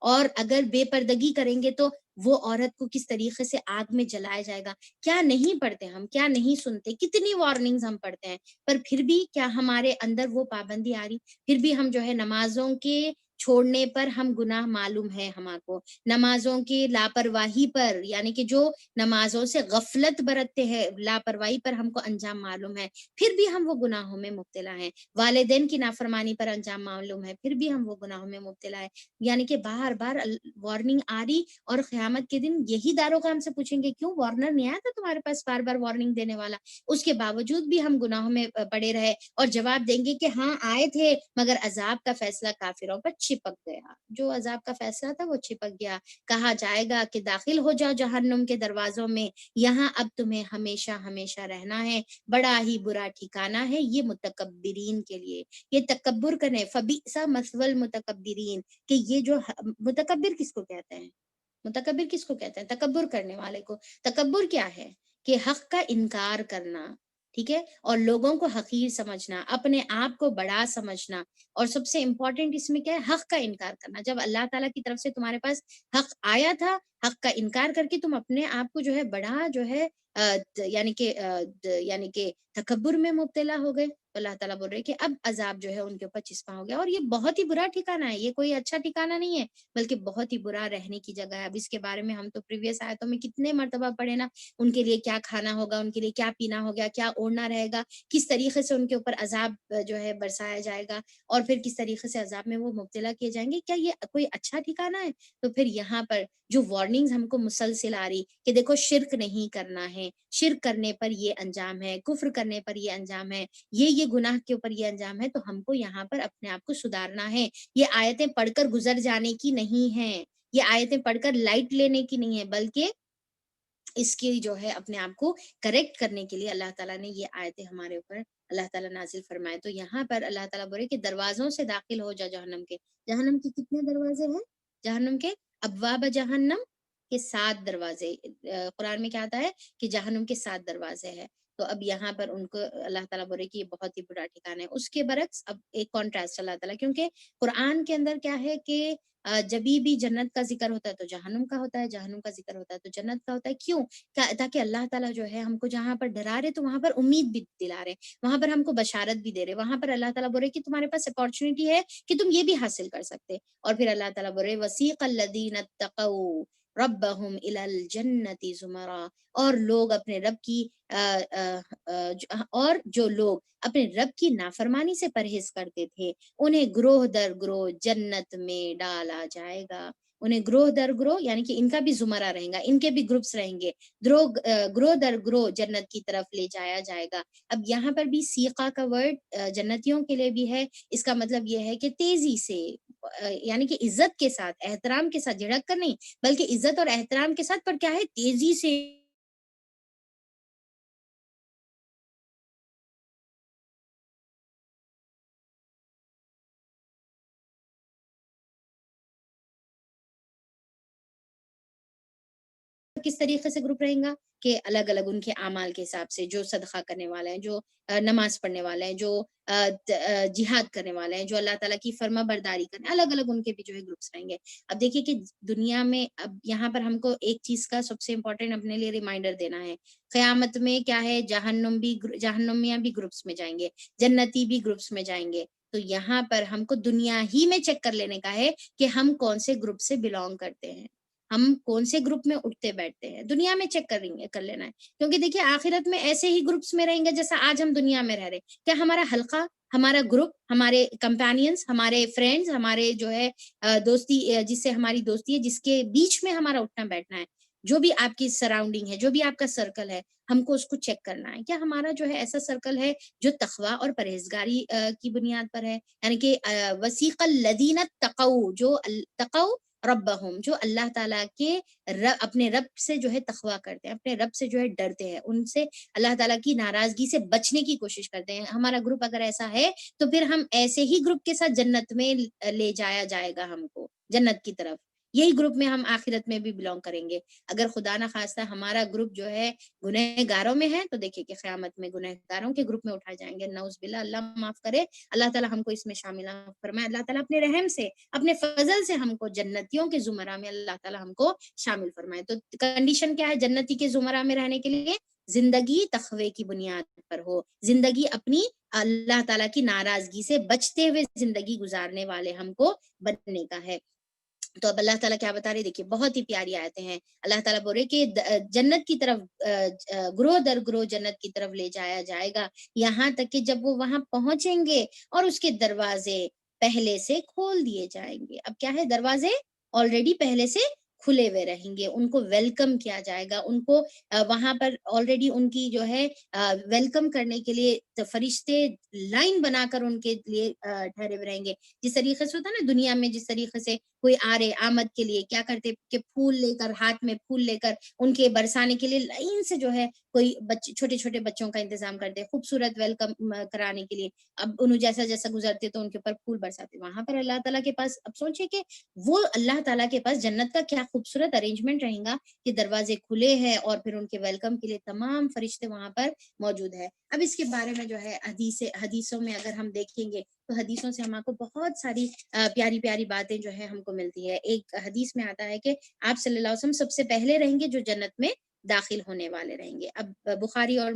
اور اگر بے پردگی کریں گے تو وہ عورت کو کس طریقے سے آگ میں جلایا جائے گا۔ کیا نہیں پڑھتے ہم، کیا نہیں سنتے، کتنی وارننگز ہم پڑھتے ہیں، پر پھر بھی کیا ہمارے اندر وہ پابندی آ رہی؟ پھر بھی ہم جو ہے نمازوں کے چھوڑنے پر ہم گناہ معلوم ہے ہمارے، نمازوں کی لاپرواہی پر، یعنی کہ جو نمازوں سے غفلت برتتے ہیں، لاپرواہی پر ہم کو انجام معلوم ہے، پھر بھی ہم وہ گناہوں میں مبتلا ہیں، والدین کی نافرمانی پر انجام معلوم ہے، پھر بھی ہم وہ گناہوں میں مبتلا ہے، یعنی کہ بار بار وارننگ آ رہی، اور قیامت کے دن یہی داروغہ ہم سے پوچھیں گے کیوں وارنر نہیں آیا تھا تمہارے پاس بار بار وارننگ دینے والا، اس کے باوجود بھی ہم گناہوں میں پڑے رہے، اور جواب دیں گے کہ ہاں آئے تھے مگر عذاب کا فیصلہ کافروں پر چھپک گیا، جو عذاب کا فیصلہ تھا وہ چھپک گیا، کہا جائے گا کہ داخل ہو جاؤ جہنم کے دروازوں میں، یہاں اب تمہیں ہمیشہ ہمیشہ رہنا ہے، بڑا ہی برا ٹھکانہ ہے یہ متکبرین کے لیے، یہ تکبر کرنے، فبئس مثوی المتکبرین، کہ یہ جو متکبر کس کو کہتے ہیں، متکبر کس کو کہتے ہیں؟ تکبر کرنے والے کو۔ تکبر کیا ہے؟ کہ حق کا انکار کرنا، ٹھیک ہے، اور لوگوں کو حقیر سمجھنا، اپنے آپ کو بڑا سمجھنا، اور سب سے امپورٹنٹ اس میں کیا ہے؟ حق کا انکار کرنا۔ جب اللہ تعالیٰ کی طرف سے تمہارے پاس حق آیا تھا، حق کا انکار کر کے تم اپنے آپ کو جو ہے بڑا جو ہے یعنی کہ تکبر میں مبتلا ہو گئے، تو اللہ تعالیٰ بول رہے کہ اب عذاب جو ہے ان کے اوپر چسپاں ہو گیا، اور یہ بہت ہی برا ٹھکانہ ہے، یہ کوئی اچھا ٹھکانہ نہیں ہے، بلکہ بہت ہی برا رہنے کی جگہ ہے۔ اب اس کے بارے میں ہم تو پریویس آیتوں میں کتنے مرتبہ پڑھے نا، ان کے لیے کیا کھانا ہوگا، ان کے لیے کیا پینا ہوگا، کیا اوڑھنا رہے گا، کس طریقے سے ان کے اوپر عذاب جو ہے برسایا جائے گا، اور پھر کس طریقے سے عذاب میں وہ مبتلا کیے جائیں گے، کیا یہ کوئی اچھا ٹھکانہ ہے؟ تو پھر یہاں پر جو وارننگز ہم کو مسلسل آ رہی کہ دیکھو شرک نہیں کرنا ہے، شرک کرنے پر یہ انجام ہے، کفر کرنے پر یہ انجام ہے، یہ گناہ کے اوپر یہ انجام ہے، تو ہم کو یہاں پر اپنے آپ کو سدھارنا ہے۔ یہ آیتیں پڑھ کر گزر جانے کی نہیں ہیں، یہ آیتیں پڑھ کر لائٹ لینے کی نہیں ہے، بلکہ اس کی جو ہے اپنے آپ کو کریکٹ کرنے کے لیے اللہ تعالیٰ نے یہ آیتیں ہمارے اوپر اللہ تعالیٰ نازل فرمائے۔ تو یہاں پر اللہ تعالیٰ بولے کہ دروازوں سے داخل ہو جا جہنم کے۔ جہنم کے کتنے دروازے ہیں؟ جہنم کے ابواب جہنم کے 7 دروازے، قرآن میں کیا آتا ہے کہ جہنم کے 7 دروازے ہیں۔ تو اب یہاں پر ان کو اللہ تعالیٰ بولے کہ یہ بہت ہی برا ٹھکانہ ہے۔ اس کے برعکس اب ایک کانٹراسٹ اللہ تعالیٰ، کیونکہ قرآن کے اندر کیا ہے کہ جبھی بھی جنت کا ذکر ہوتا ہے تو جہنم کا ہوتا ہے، جہنم کا ذکر ہوتا ہے تو جنت کا ہوتا ہے، کیوں؟ تاکہ اللہ تعالیٰ جو ہے ہم کو جہاں پر ڈرا رہے تو وہاں پر امید بھی دلا رہے، وہاں پر ہم کو بشارت بھی دے رہے، وہاں پر اللہ تعالیٰ بول رہے کہ تمہارے پاس اپارچونٹی ہے کہ تم یہ بھی حاصل کر سکتے، اور پھر اللہ تعالیٰ بول رہے وسیق الذین اتقوا ربهم الى الجنۃ زمرا، اور لوگ اپنے رب کی اور جو لوگ اپنے رب کی نافرمانی سے پرہیز کرتے تھے انہیں گروہ در گروہ جنت میں ڈالا جائے گا۔ انہیں گروہ در گروہ یعنی کہ ان کا بھی زمرہ رہیں گا، ان کے بھی گروپس رہیں گے، گروہ در گروہ جنت کی طرف لے جایا جائے گا۔ اب یہاں پر بھی سیقہ کا ورڈ جنتیوں کے لیے بھی ہے، اس کا مطلب یہ ہے کہ تیزی سے، یعنی کہ عزت کے ساتھ، احترام کے ساتھ، جھڑک کر نہیں بلکہ عزت اور احترام کے ساتھ، پر کیا ہے تیزی سے کس طریقے سے گروپ رہیں گا کہ الگ الگ ان کے اعمال کے حساب سے، جو صدقہ کرنے والے ہیں، جو نماز پڑھنے والے ہیں، جو جہاد کرنے والے ہیں، جو اللہ تعالیٰ کی فرما برداری کرنے، الگ الگ ان کے بھی جو ہے گروپس رہیں گے۔ اب دیکھیے کہ دنیا میں اب یہاں پر ہم کو ایک چیز کا سب سے امپورٹنٹ اپنے لیے ریمائنڈر دینا ہے، قیامت میں کیا ہے، جہنمیاں بھی گروپس میں جائیں گے، جنتی بھی گروپس میں جائیں گے۔ تو یہاں پر ہم کو دنیا ہی میں چیک کر لینے کا ہے کہ ہم کون سے گروپ سے بلونگ کرتے ہیں، ہم کون سے گروپ میں اٹھتے بیٹھتے ہیں، دنیا میں چیک کر لینا ہے، کیونکہ دیکھیے آخرت میں ایسے ہی گروپس میں رہیں گے جیسا آج ہم دنیا میں رہ رہے، کیا ہمارا حلقہ، ہمارا گروپ، ہمارے کمپینینز، ہمارے فرینڈز، ہمارے جو ہے دوستی، جس سے ہماری دوستی ہے، جس کے بیچ میں ہمارا اٹھنا بیٹھنا ہے، جو بھی آپ کی سراؤنڈنگ ہے، جو بھی آپ کا سرکل ہے، ہم کو اس کو چیک کرنا ہے، کیا ہمارا جو ہے ایسا سرکل ہے جو تقویٰ اور پرہیزگاری کی بنیاد پر ہے، یعنی کہ وسیق الذین اتقوا، جو تقوا ربہم، جو اللہ تعالیٰ کے اپنے رب سے جو ہے تقویٰ کرتے ہیں، اپنے رب سے جو ہے ڈرتے ہیں، ان سے اللہ تعالیٰ کی ناراضگی سے بچنے کی کوشش کرتے ہیں۔ ہمارا گروپ اگر ایسا ہے تو پھر ہم ایسے ہی گروپ کے ساتھ جنت میں لے جایا جائے گا، ہم کو جنت کی طرف، یہی گروپ میں ہم آخرت میں بھی بلونگ کریں گے۔ اگر خدا نہ خواستہ ہمارا گروپ جو ہے گنہگاروں میں ہے تو دیکھیں کہ قیامت میں گنہگاروں کے گروپ میں اٹھائے جائیں گے، نعوذ باللہ، اللہ معاف کرے، اللہ تعالیٰ ہم کو اس میں شامل فرمائے، اللہ تعالیٰ اپنے رحم سے، اپنے فضل سے ہم کو جنتیوں کے زمرہ میں اللہ تعالیٰ ہم کو شامل فرمائے۔ تو کنڈیشن کیا ہے جنتی کے زمرہ میں رہنے کے لیے؟ زندگی تقوی کی بنیاد پر ہو، زندگی اپنی اللہ تعالیٰ کی ناراضگی سے بچتے ہوئے زندگی گزارنے والے ہم کو بننے کا ہے۔ تو اب اللہ تعالیٰ کیا بتا رہے، دیکھیے بہت ہی پیاری آیتیں ہیں۔ اللہ تعالیٰ بول رہے کہ جنت کی طرف گروہ در گروہ جنت کی طرف لے جایا جائے گا، یہاں تک کہ جب وہ وہاں پہنچیں گے اور اس کے دروازے پہلے سے کھول دیے جائیں گے۔ اب کیا ہے، دروازے آلریڈی پہلے سے کھلے ہوئے رہیں گے، ان کو ویلکم کیا جائے گا، ان کو وہاں پر آلریڈی ان کی جو ہے ویلکم کرنے کے لیے فرشتے لائن بنا کر ان کے لیے ٹھہرے ہوئے رہیں گے۔ جس طریقے سے ہوتا ہے نا دنیا میں، جس طریقے سے کوئی آ رہے آمد کے لیے کیا کرتے کہ پھول لے کر، ہاتھ میں پھول لے کر ان کے برسانے کے لیے لائن سے جو ہے کوئی بچے، چھوٹے چھوٹے بچوں کا انتظام کرتے، خوبصورت ویلکم کرانے کے لیے۔ اب انہوں جیسا جیسا گزرتے تو ان کے اوپر پھول برساتے۔ وہاں پر اللہ تعالیٰ کے پاس اب سوچے کہ وہ اللہ تعالیٰ کے پاس جنت کا کیا خوبصورت ارینجمنٹ رہیں گا کہ دروازے کھلے ہیں اور پھر ان کے ویلکم کے لیے تمام فرشتے وہاں پر موجود ہے۔ اب اس کے بارے میں جو ہے حدیثوں میں اگر ہم دیکھیں گے تو حدیثوں سے ہم کو بہت ساری پیاری پیاری باتیں جو ہے ہم کو ملتی ہے۔ ایک حدیث میں آتا ہے کہ آپ صلی اللہ علیہ وسلم سب سے پہلے رہیں گے جو جنت میں داخل ہونے والے رہیں گے۔ اب بخاری اور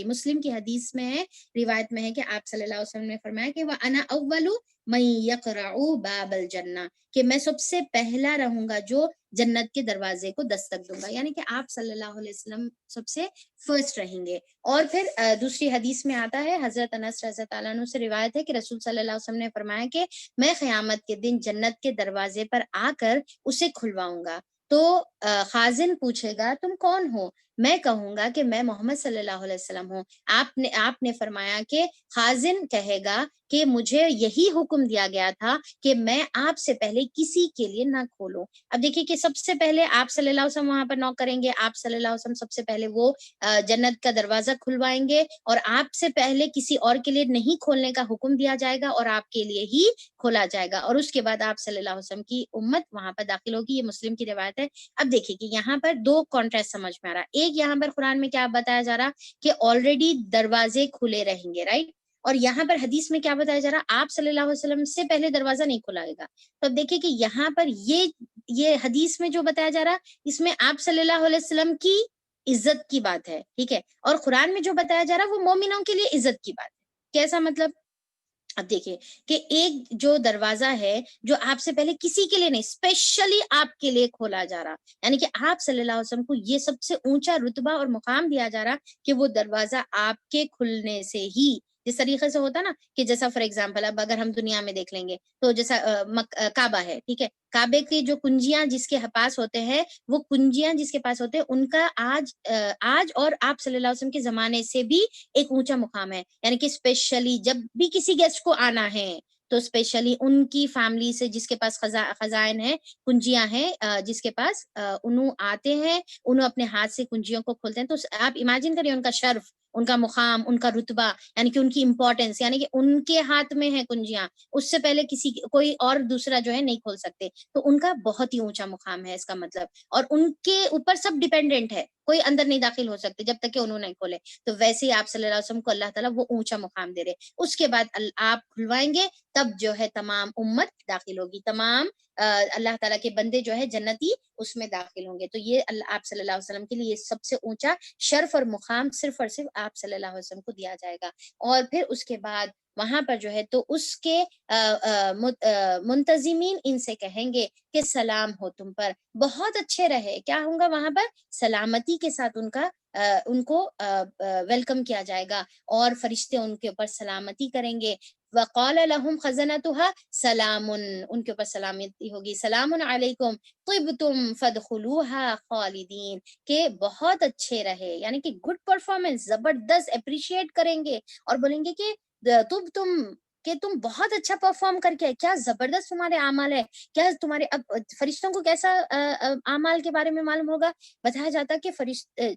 مسلم کی حدیث میں ہے، روایت میں ہے کہ آپ صلی اللہ علیہ وسلم نے فرمایا کہ وَأَنَا أَوَّلُ مَن يَقْرَعُ بَابَ الْجَنَّةِ، کہ میں سب سے پہلا رہوں گا جو جنت کے دروازے کو دستک دوں گا، یعنی کہ آپ صلی اللہ علیہ وسلم سب سے فرسٹ رہیں گے۔ اور پھر دوسری حدیث میں آتا ہے، حضرت انس رضی اللہ عنہ سے روایت ہے کہ رسول صلی اللہ علیہ وسلم نے فرمایا کہ میں قیامت کے دن جنت کے دروازے پر آ کر اسے کھلواؤں گا، تو خازن پوچھے گا تم کون ہو؟ میں کہوں گا کہ میں محمد صلی اللہ علیہ وسلم ہوں۔ آپ نے فرمایا کہ خازن کہے گا کہ مجھے یہی حکم دیا گیا تھا کہ میں آپ سے پہلے کسی کے لیے نہ کھولوں۔ اب دیکھیے کہ سب سے پہلے آپ صلی اللہ علیہ وسلم وہاں پر نوک کریں گے، آپ صلی اللہ علیہ وسلم سب سے پہلے وہ جنت کا دروازہ کھلوائیں گے، اور آپ سے پہلے کسی اور کے لیے نہیں کھولنے کا حکم دیا جائے گا اور آپ کے لیے ہی کھولا جائے گا، اور اس کے بعد آپ صلی اللہ علیہ وسلم کی امت وہاں پر داخل ہوگی۔ یہ مسلم کی روایت ہے۔ اب دیکھیے کہ یہاں پر دو کانٹریسٹ سمجھ میں آ رہا ہے۔ ایک یہاں پر قرآن میں کیا بتایا جا رہا کہ آلریڈی دروازے کھلے رہیں گے، رائٹ، اور یہاں پر حدیث میں کیا بتایا جا رہا، آپ صلی اللہ علیہ وسلم سے پہلے دروازہ نہیں کھلائے گا۔ تو اب دیکھیے کہ یہاں پر یہ حدیث میں جو بتایا جا رہا، اس میں آپ صلی اللہ علیہ وسلم کی عزت کی بات ہے، ٹھیک ہے، اور قرآن میں جو بتایا جا رہا وہ مومنوں کے لیے عزت کی بات ہے۔ کیسا مطلب؟ اب دیکھیے کہ ایک جو دروازہ ہے جو آپ سے پہلے کسی کے لیے نہیں، اسپیشلی آپ کے لیے کھولا جا رہا، یعنی کہ آپ صلی اللہ علیہ وسلم کو یہ سب سے اونچا رتبہ اور مقام دیا جا رہا کہ وہ دروازہ آپ کے کھلنے سے ہی، جس طریقے سے ہوتا نا کہ جیسا فار ایگزامپل اب اگر ہم دنیا میں دیکھ لیں گے تو جیسا کعبہ ہے، ٹھیک ہے، کعبے کی جو کنجیاں جس کے پاس ہوتے ہیں، وہ کنجیاں جس کے پاس ہوتے ہیں ان کا آج اور آپ صلی اللہ علیہ وسلم کے زمانے سے بھی ایک اونچا مقام ہے، یعنی کہ اسپیشلی جب بھی کسی گیسٹ کو آنا ہے تو اسپیشلی ان کی فیملی سے جس کے پاس خزائن ہیں، کنجیاں ہیں، جس کے پاس انہوں آتے ہیں، انہوں اپنے ہاتھ سے کنجیوں کو کھولتے ہیں، تو آپ امیجن کریے ان کا شرف، ان کا مقام، ان کا رتبہ، یعنی کہ ان کی امپورٹنس، یعنی کہ ان کے ہاتھ میں ہے کنجیاں، اس سے پہلے کوئی اور دوسرا جو ہے نہیں کھول سکتے، تو ان کا بہت ہی اونچا مقام ہے اس کا مطلب، اور ان کے اوپر سب ڈیپینڈنٹ ہے، کوئی اندر نہیں داخل ہو سکتے جب تک کہ انہوں نہیں کھولے۔ تو ویسے ہی آپ صلی اللہ علیہ وسلم کو اللہ تعالیٰ وہ اونچا مقام دے رہے، اس کے بعد آپ کھلوائیں گے تب جو ہے تمام امت داخل ہوگی، تمام اللہ تعالیٰ کے بندے جو ہے جنتی اس میں داخل ہوں گے۔ تو یہ آپ صلی اللہ علیہ وسلم کے لیے یہ سب سے اونچا شرف اور مقام صرف اور صرف آپ صلی اللہ علیہ وسلم کو دیا جائے گا، اور پھر اس کے بعد وہاں پر جو ہے تو اس کے منتظمین ان سے کہیں گے کہ سلام ہو تم پر، بہت اچھے رہے، کیا ہوں گا وہاں پر سلامتی کے ساتھ ان کو ویلکم کیا جائے گا، اور فرشتے ان کے اوپر سلامتی کریں گے۔ وقال لهم خزنتها سلام، ان کے اوپر سلامتی ہوگی، سلام علیکم طبتم فادخلوها خالدین، کہ بہت اچھے رہے، یعنی کہ گڈ پرفارمنس، زبردست اپریشیٹ کریں گے اور بولیں گے کہ تم بہت اچھا پرفارم کر کے، کیا زبردست تمہارے اعمال ہے، کیا تمہارے، اب فرشتوں کو کیسا اعمال کے بارے میں معلوم ہوگا؟ بتایا جاتا کہ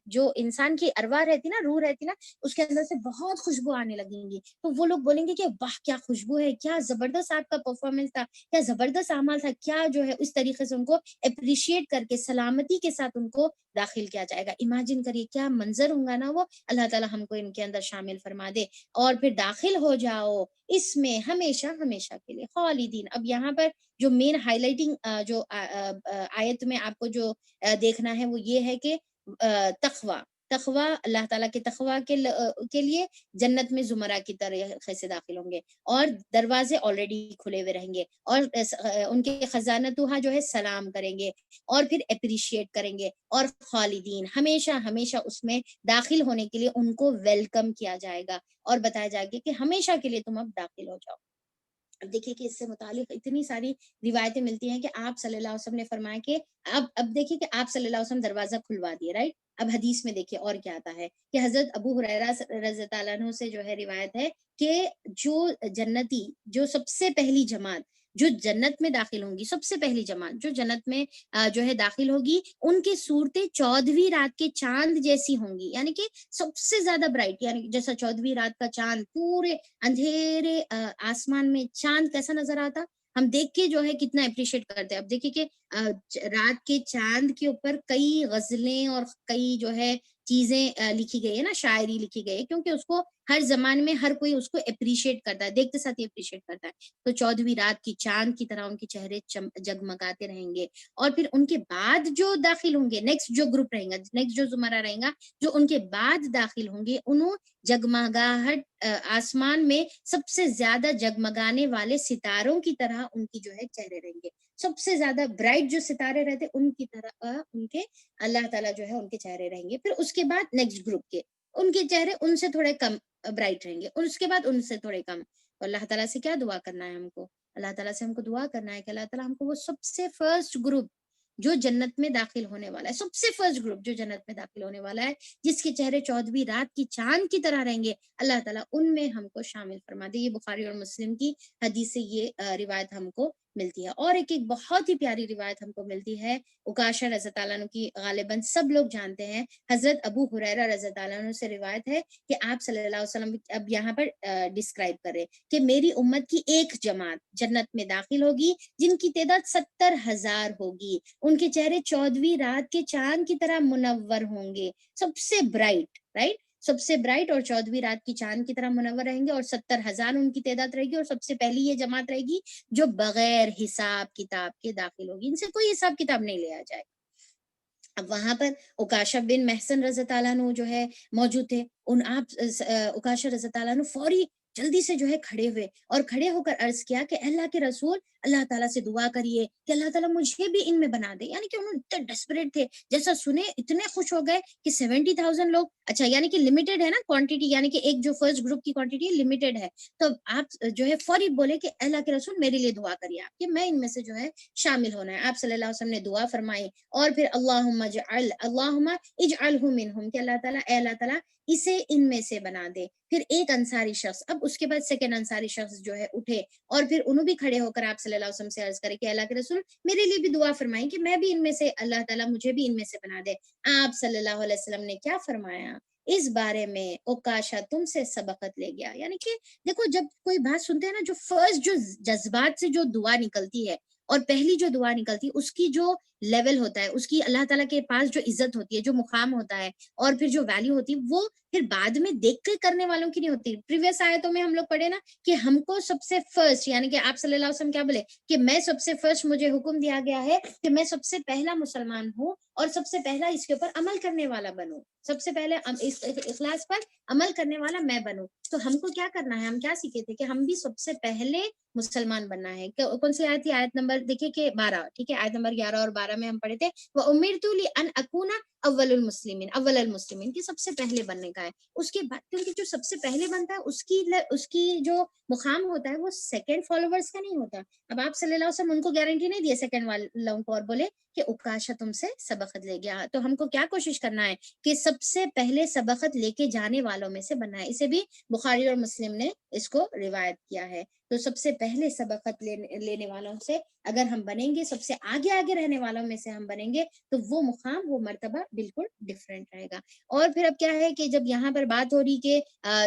جو انسان کی ارواح رہتی نا، روح رہتی نا، اس کے اندر سے بہت خوشبو آنے لگیں گی، تو وہ لوگ بولیں گے کہ واہ کیا خوشبو ہے، کیا زبردست آپ کا پرفارمنس تھا، کیا زبردست اعمال تھا، کیا جو ہے اس طریقے سے ان کو اپریشیٹ کر کے سلامتی کے ساتھ ان کو داخل کیا جائے گا۔ امیجن کریے کیا منظر ہوں گا نا وہ، اللہ تعالیٰ ہم کو ان کے اندر شامل فرما دے، اور پھر داخل ہو جاؤ اس میں ہمیشہ ہمیشہ کے لیے خالدین۔ اب یہاں پر جو مین ہائی لائٹنگ جو آیت میں آپ کو جو دیکھنا ہے وہ یہ ہے کہ تقوی، تقوی اللہ تعالیٰ کے تقوی کے لیے جنت میں زمرہ کی طریقے سے داخل ہوں گے، اور دروازے آلریڈی کھلے ہوئے رہیں گے، اور ان کے خزانتوہا جو ہے سلام کریں گے، اور پھر اپریشیٹ کریں گے، اور خالدین ہمیشہ ہمیشہ اس میں داخل ہونے کے لیے ان کو ویلکم کیا جائے گا، اور بتایا جائے گا کہ ہمیشہ کے لیے تم اب داخل ہو جاؤ۔ اب دیکھیے کہ اس سے متعلق اتنی ساری روایتیں ملتی ہیں کہ آپ صلی اللہ علیہ وسلم نے فرمایا کہ اب دیکھیے کہ آپ صلی اللہ علیہ وسلم دروازہ کھلوا دیے، رائٹ۔ اب حدیث میں دیکھیے اور کیا آتا ہے کہ حضرت ابو ہریرہ رضی اللہ عنہ سے جو ہے روایت ہے کہ جو جنتی، جو سب سے پہلی جماعت جو جنت میں داخل ہوں گی، سب سے پہلی جماعت جو جنت میں جو ہے داخل ہوگی، ان کی صورتیں 14ویں رات کے چاند جیسی ہوں گی، یعنی کہ سب سے زیادہ برائٹ، یعنی جیسا 14ویں رات کا چاند پورے اندھیرے آسمان میں چاند کیسا نظر آتا، ہم دیکھ کے جو ہے کتنا اپریشیٹ کرتے ہیں۔ اب دیکھیے کہ رات کے چاند کے اوپر کئی غزلیں اور کئی جو ہے چیزیں لکھی گئی ہے نا، شاعری لکھی گئی ہے، کیونکہ اس کو ہر زمان میں ہر کوئی اس کو اپریشیٹ کرتا ہے، دیکھتے ساتھ ہی اپریشیٹ کرتا ہے۔ تو 14ویں رات کی چاند کی طرح ان کے چہرے جگمگاتے رہیں گے، اور پھر ان کے بعد جو داخل ہوں گے، نیکسٹ جو گروپ رہیں گا، نیکسٹ جو زمرہ رہیں گا، جو ان کے بعد داخل ہوں گے، انہوں جگمگاہٹ آسمان میں سب سے زیادہ جگمگانے والے ستاروں کی طرح ان کی جو ہے چہرے رہیں گے، سب سے زیادہ برائٹ جو ستارے رہتے ان کی طرح ان کے اللہ تعالیٰ جو ہے ان کے چہرے رہیں گے۔ پھر اس کے بعد نیکسٹ گروپ کے ان کے چہرے ان سے تھوڑے کم برائٹ رہیں گے، اور اس کے بعد ان سے تھوڑے کم۔ تو اللہ تعالیٰ سے کیا دعا کرنا ہے ہم کو؟ اللہ تعالیٰ سے ہم کو دعا کرنا ہے کہ اللہ تعالیٰ ہم کو وہ سب سے فرسٹ گروپ جو جنت میں داخل ہونے والا ہے، سب سے فرسٹ گروپ جو جنت میں داخل ہونے والا ہے، جس کے چہرے 14ویں رات کی چاند کی طرح رہیں گے، اللہ تعالیٰ ان میں ہم کو شامل فرما دے۔ یہ بخاری اور مسلم کی حدیث سے یہ روایت ہم کو ملتی ہے۔ اور ایک بہت ہی پیاری روایت ہم کو ملتی ہے عکاشہ رضی اللہ عنہ کی، غالباً سب لوگ جانتے ہیں، حضرت ابو ہریرہ رضی اللہ عنہ سے روایت ہے کہ آپ صلی اللہ علیہ وسلم اب یہاں پر ڈسکرائب کرے کہ میری امت کی ایک جماعت جنت میں داخل ہوگی جن کی تعداد 70,000 ہوگی، ان کے چہرے 14ویں رات کے چاند کی طرح منور ہوں گے، سب سے برائٹ، رائٹ، سب سے برائٹ، اور 14ویں رات کی چاند کی طرح منور رہیں گے، اور 70,000 ان کی تعداد رہے گی، اور سب سے پہلی یہ جماعت رہے گی جو بغیر حساب کتاب کے داخل ہوگی، ان سے کوئی حساب کتاب نہیں لیا جائے۔ اب وہاں پر عکاشہ بن محصن رضی اللہ عنہ جو ہے موجود تھے، ان آپ عکاشہ رضی اللہ عنہ فوری جلدی سے جو ہے کھڑے ہوئے، اور کھڑے ہو کر عرض کیا کہ اللہ کے رسول، اللہ تعالیٰ سے دعا کریے کہ اللہ تعالیٰ مجھے بھی ان میں بنا دے۔ یعنی کہ انہوں اتنے ڈیسپریٹ تھے، جیسا سنے اتنے خوش ہو گئے کہ 70,000 لوگ، اچھا یعنی کہ لمیٹڈ ہے نا کوانٹٹی، یعنی کہ ایک جو فرسٹ گروپ کی کوانٹٹی لمیٹڈ ہے، تو آپ جو ہے فوری بولے کہ اللہ کے رسول میرے لیے دعا کریے آپ کہ میں ان میں سے جو ہے شامل ہونا ہے۔ آپ صلی اللہ علیہ وسلم نے دعا فرمائی، اور پھر اللہم اجعلہ منہم، کہ اللہ تعالیٰ اے اللہ تعالیٰ اسے ان میں سے بنا دے۔ پھر ایک انصاری شخص، اب اس کے بعد سیکنڈ انصاری شخص جو ہے اٹھے، اور پھر انہوں بھی کھڑے ہو کر آپ صلی اللہ علیہ وسلم سے عرض کرے کہ اللہ کے رسول میرے لیے بھی دعا فرمائیں کہ میں بھی ان میں سے، اللہ تعالیٰ مجھے بھی ان میں سے بنا دے۔ آپ صلی اللہ علیہ وسلم نے کیا فرمایا اس بارے میں؟ عکاشہ تم سے سبقت لے گیا۔ یعنی کہ دیکھو، جب کوئی بات سنتے ہیں نا، جو فرسٹ جو جذبات سے جو دعا نکلتی ہے، اور پہلی جو دعا نکلتی ہے، اس کی جو لیول ہوتا ہے، اس کی اللہ تعالیٰ کے پاس جو عزت ہوتی ہے، جو مقام ہوتا ہے، اور پھر جو ویلیو ہوتی ہے، وہ پھر بعد میں دیکھ کے کرنے والوں کی نہیں ہوتی۔ پریویس آیتوں میں ہم لوگ پڑھے نا کہ ہم کو سب سے فرسٹ، یعنی کہ آپ صلی اللہ علیہ وسلم کیا بولے کہ میں سب سے فرسٹ، مجھے حکم دیا گیا ہے کہ میں سب سے پہلا مسلمان ہوں، اور سب سے پہلا اس کے اوپر عمل کرنے والا بنوں، سب سے پہلے اس اخلاص پر عمل کرنے والا میں بنوں۔ تو ہم کو کیا کرنا ہے؟ ہم کیا سیکھے تھے کہ ہم بھی سب سے پہلے مسلمان بننا ہے۔ کون سی آیت تھی؟ آیت نمبر دیکھیے کہ 12، ٹھیک ہے، آیت نمبر 11 اور 12 میں ہم پڑھے تھے وَأُمِرْتُ لِأَنْ أَكُونَ اول المسلمین، کی سب سے پہلے بننے کا ہے۔ اس کے بعد کیونکہ جو سب سے پہلے بنتا ہے اس کی جو مقام ہوتا ہے وہ سیکنڈ فالوورز کا نہیں ہوتا۔ اب آپ صلی اللہ علیہ وسلم ان کو گارنٹی نہیں دیے سیکنڈ والوں کو، اور بولے کہ عکاشہ تم سے سبقت لے گیا۔ تو ہم کو کیا کوشش کرنا ہے کہ سب سے پہلے سبقت لے کے جانے والوں میں سے بننا ہے۔ اسے بھی بخاری اور مسلم نے اس کو روایت کیا ہے۔ تو سب سے پہلے سبقت لینے والوں سے اگر ہم بنیں گے، سب سے آگے آگے رہنے والوں میں سے ہم بنیں گے، تو وہ مقام، وہ مرتبہ بالکل ڈفرینٹ رہے گا۔ اور پھر اب کیا ہے کہ جب یہاں پر بات ہو رہی کہ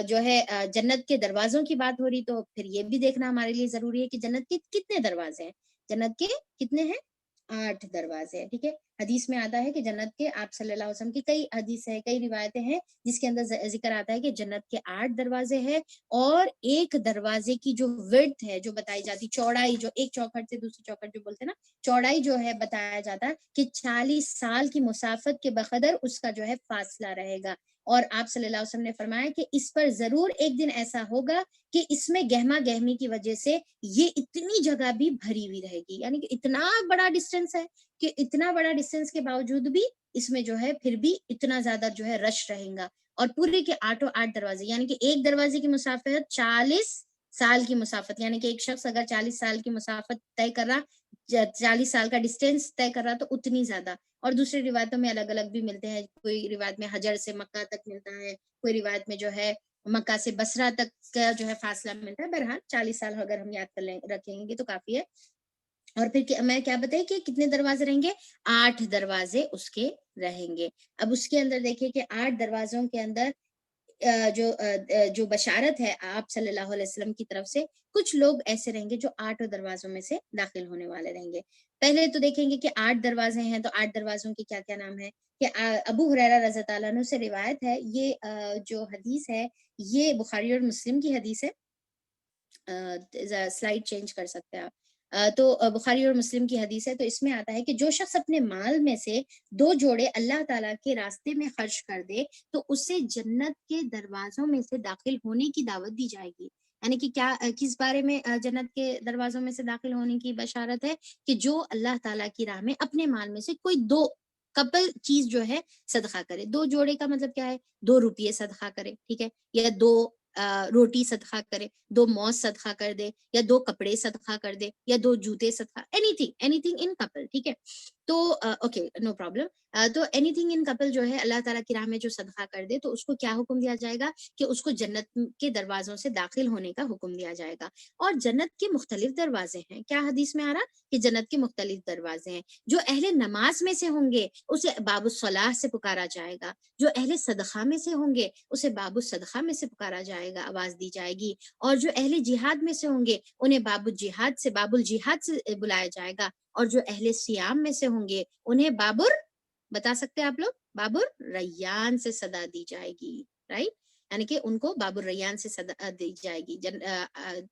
جو ہے جنت کے دروازوں کی بات ہو رہی، تو پھر یہ بھی دیکھنا ہمارے لیے ضروری ہے کہ جنت کے کتنے دروازے ہیں۔ جنت کے کتنے ہیں؟ 8 دروازے ہیں، ٹھیک ہے۔ حدیث میں آتا ہے کہ جنت کے آپ صلی اللہ علیہ وسلم کی کئی حدیث ہے، کئی روایتیں ہیں جس کے اندر ذکر آتا ہے کہ جنت کے 8 دروازے ہیں، اور ایک دروازے کی جو width ہے، جو بتائی جاتی چوڑائی، جو ایک چوکھٹ سے دوسری چوکھٹ جو بولتے ہیں نا، چوڑائی جو ہے بتایا جاتا ہے کہ 40 سال کی مسافت کے بقدر اس کا جو ہے فاصلہ رہے گا۔ اور آپ صلی اللہ علیہ وسلم نے فرمایا کہ اس پر ضرور ایک دن ایسا ہوگا کہ اس میں گہما گہمی کی وجہ سے یہ اتنی جگہ بھی بھری ہوئی رہے گی، یعنی کہ اتنا بڑا ڈسٹینس ہے کہ اتنا بڑا ڈسٹینس کے باوجود بھی اس میں جو ہے پھر بھی اتنا زیادہ جو ہے رش رہے گا، اور پورے کے 8 دروازے، یعنی کہ ایک دروازے کی مسافت 40 سال کی مسافت، یعنی کہ ایک شخص اگر 40 سال کی مسافت طے کر رہا، 40 سال کا ڈسٹینس طے کر رہا تو اتنی زیادہ۔ اور دوسری روایتوں میں الگ الگ بھی ملتے ہیں، کوئی روایت میں حجر سے مکہ تک ملتا ہے، کوئی روایت میں جو ہے مکہ سے بصرہ تک کا جو ہے فاصلہ ملتا ہے۔ بہرحال 40 سال اگر ہم یاد کر رکھیں گے تو کافی ہے۔ اور پھر میں کیا بتائی کہ کتنے دروازے رہیں گے؟ 8 دروازے اس کے رہیں گے۔ اب اس کے اندر دیکھیں کہ 8 دروازوں کے اندر جو بشارت ہے آپ صلی اللہ علیہ وسلم کی طرف سے، کچھ لوگ ایسے رہیں گے جو 8 دروازوں میں سے داخل ہونے والے رہیں گے۔ پہلے تو دیکھیں گے کہ 8 دروازے ہیں، تو 8 دروازوں کے کیا کیا نام ہے؟ کہ ابو ہریرہ رضی اللہ عنہ سے روایت ہے، یہ جو حدیث ہے یہ بخاری اور مسلم کی حدیث ہے۔ سلائیڈ چینج کر سکتے ہیں آپ۔ تو بخاری اور مسلم کی حدیث ہے، تو اس میں آتا ہے کہ جو شخص اپنے مال میں سے 2 جوڑے اللہ تعالیٰ کے راستے میں خرچ کر دے تو اسے جنت کے دروازوں میں سے داخل ہونے کی دعوت دی جائے گی۔ یعنی کہ کیا کس بارے میں جنت کے دروازوں میں سے داخل ہونے کی بشارت ہے؟ کہ جو اللہ تعالیٰ کی راہ میں اپنے مال میں سے کوئی 2 کپل چیز جو ہے صدقہ کرے۔ 2 جوڑے کا مطلب کیا ہے؟ 2 روپیے صدقہ کرے، ٹھیک ہے، یا 2 روٹی صدقہ کرے، 2 موز صدقہ کر دے، یا 2 کپڑے صدقہ کر دے، یا 2 جوتے صدقہ، اینی تھنگ ان کپل، ٹھیک ہے۔ تو اوکے، نو پرابلم۔ تو اینی تھنگ ان کپل جو ہے اللہ تعالیٰ کی راہ میں جو صدقہ کر دے تو اس کو کیا حکم دیا جائے گا؟ کہ اس کو جنت کے دروازوں سے داخل ہونے کا حکم دیا جائے گا۔ اور جنت کے مختلف دروازے ہیں، کیا حدیث میں آ رہا کہ جنت کے مختلف دروازے ہیں۔ جو اہل نماز میں سے ہوں گے اسے باب الصلاح سے پکارا جائے گا، جو اہل صدقہ میں سے ہوں گے اسے باب الصدقہ میں سے پکارا جائے گا، آواز دی جائے گی، اور جو اہل جہاد میں سے ہوں گے انہیں باب الجہاد سے بلایا جائے گا، اور جو اہل سیام میں سے ہوں گے انہیں بتا سکتے ہیں آپ لوگ؟ باب الریان سے صدا دی جائے گی، رائٹ؟ یعنی کہ ان کو باب الریان سے صدا دی جائے گی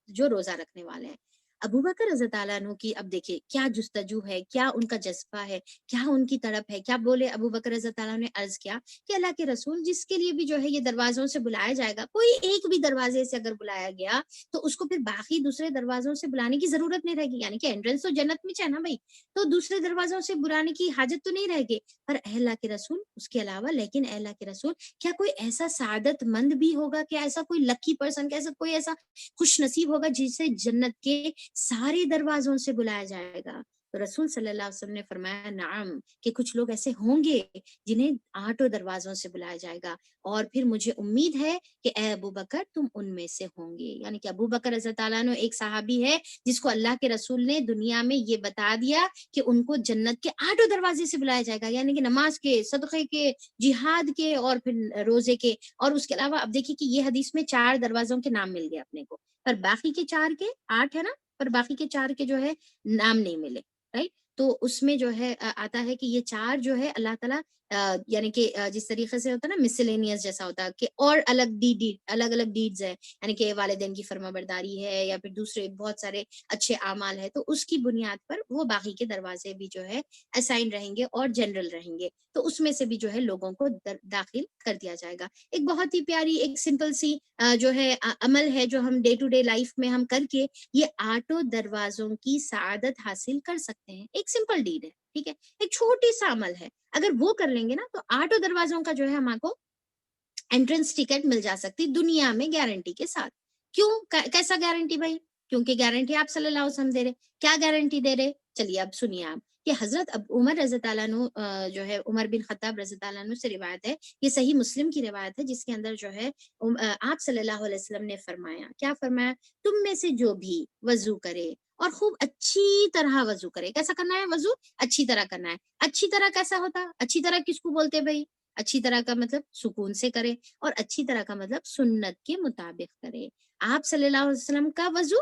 جو روزہ رکھنے والے ہیں۔ ابو بکر رضی اللہ عنہ کی اب دیکھیں کیا جستجو ہے، کیا ان کا جذبہ ہے، کیا ان کی طرف ہے۔ کیا بولے ابو بکر رضی اللہ عنہ نے عرض کیا کہ اللہ کے رسول، جس کے لیے بھی جو ہے یہ دروازوں سے بلایا جائے گا، کوئی ایک بھی دروازے سے اگر بلایا گیا تو اس کو پھر باقی دوسرے دروازوں سے بلانے کی ضرورت نہیں رہے گی، یعنی کہ انٹرنس تو جنت میں ہے نا بھائی، تو دوسرے دروازوں سے بلانے کی حاجت تو نہیں رہے گی۔ پر اے اللہ کے رسول، اس کے علاوہ لیکن اے اللہ کے رسول، کیا کوئی ایسا سعادت مند بھی ہوگا، کیا ایسا کوئی لکی پرسن، کیسا کوئی ایسا خوش نصیب ہوگا جسے جنت کے سارے دروازوں سے بلایا جائے گا؟ تو رسول صلی اللہ علیہ وسلم نے فرمایا نعم، کہ کچھ لوگ ایسے ہوں گے جنہیں 8 دروازوں سے بلایا جائے گا، اور پھر مجھے امید ہے کہ اے ابو بکر تم ان میں سے ہوں گے۔ یعنی کہ ابو بکر رضی اللہ عنہ ایک صحابی ہے جس کو اللہ کے رسول نے دنیا میں یہ بتا دیا کہ ان کو جنت کے 8 دروازے سے بلایا جائے گا، یعنی کہ نماز کے، صدقے کے، جہاد کے، اور پھر روزے کے۔ اور اس کے علاوہ اب دیکھیے کہ یہ حدیث میں 4 دروازوں کے نام مل گئے اپنے کو، پر باقی کے 4 کے 8 ہے نا، پر باقی کے 4 کے جو ہے نام نہیں ملے، رائٹ؟ تو اس میں جو ہے آتا ہے کہ یہ 4 جو ہے اللہ تعالیٰ یعنی کہ جس طریقے سے ہوتا ہے نا مسلینیس جیسا ہوتا ہے کہ اور الگ الگ ڈیڈز ہے، یعنی کہ والدین کی فرما برداری ہے یا پھر دوسرے بہت سارے اچھے اعمال ہے، تو اس کی بنیاد پر وہ باقی کے دروازے بھی جو ہے اسائن رہیں گے اور جنرل رہیں گے، تو اس میں سے بھی جو ہے لوگوں کو داخل کر دیا جائے گا۔ ایک بہت ہی پیاری ایک سمپل سی جو ہے عمل ہے جو ہم ڈے ٹو ڈے لائف میں ہم کر کے یہ 8 دروازوں کی سعادت حاصل کر سکتے ہیں۔ ایک سمپل ڈیڈ ہے، ٹھیک ہے، ایک چھوٹی سا عمل ہے، اگر وہ کر لیں گے نا تو 8 دروازوں کا جو ہے ہمارے کو انٹرنس ٹکٹ مل جا سکتی دنیا میں گارنٹی کے ساتھ۔ کیوں؟ کیسا گارنٹی بھائی؟ کیونکہ گارنٹی آپ صلی اللہ علیہ وسلم دے رہے۔ کیا گارنٹی دے رہے؟ چلیے اب سنیے آپ کہ حضرت عمر رضی اللہ عنہ جو ہے عمر بن خطاب رضی اللہ عنہ سے روایت ہے، یہ صحیح مسلم کی روایت ہے، جس کے اندر جو ہے آپ صلی اللہ علیہ وسلم نے فرمایا، کیا فرمایا؟ تم میں سے جو بھی وضو کرے اور خوب اچھی طرح وضو کرے۔ کیسا کرنا ہے وضو؟ اچھی طرح کرنا ہے۔ اچھی طرح کیسا ہوتا؟ اچھی طرح کس کو بولتے بھائی؟ اچھی طرح کا مطلب سکون سے کرے، اور اچھی طرح کا مطلب سنت کے مطابق کرے۔ آپ صلی اللہ علیہ وسلم کا وضو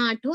8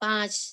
5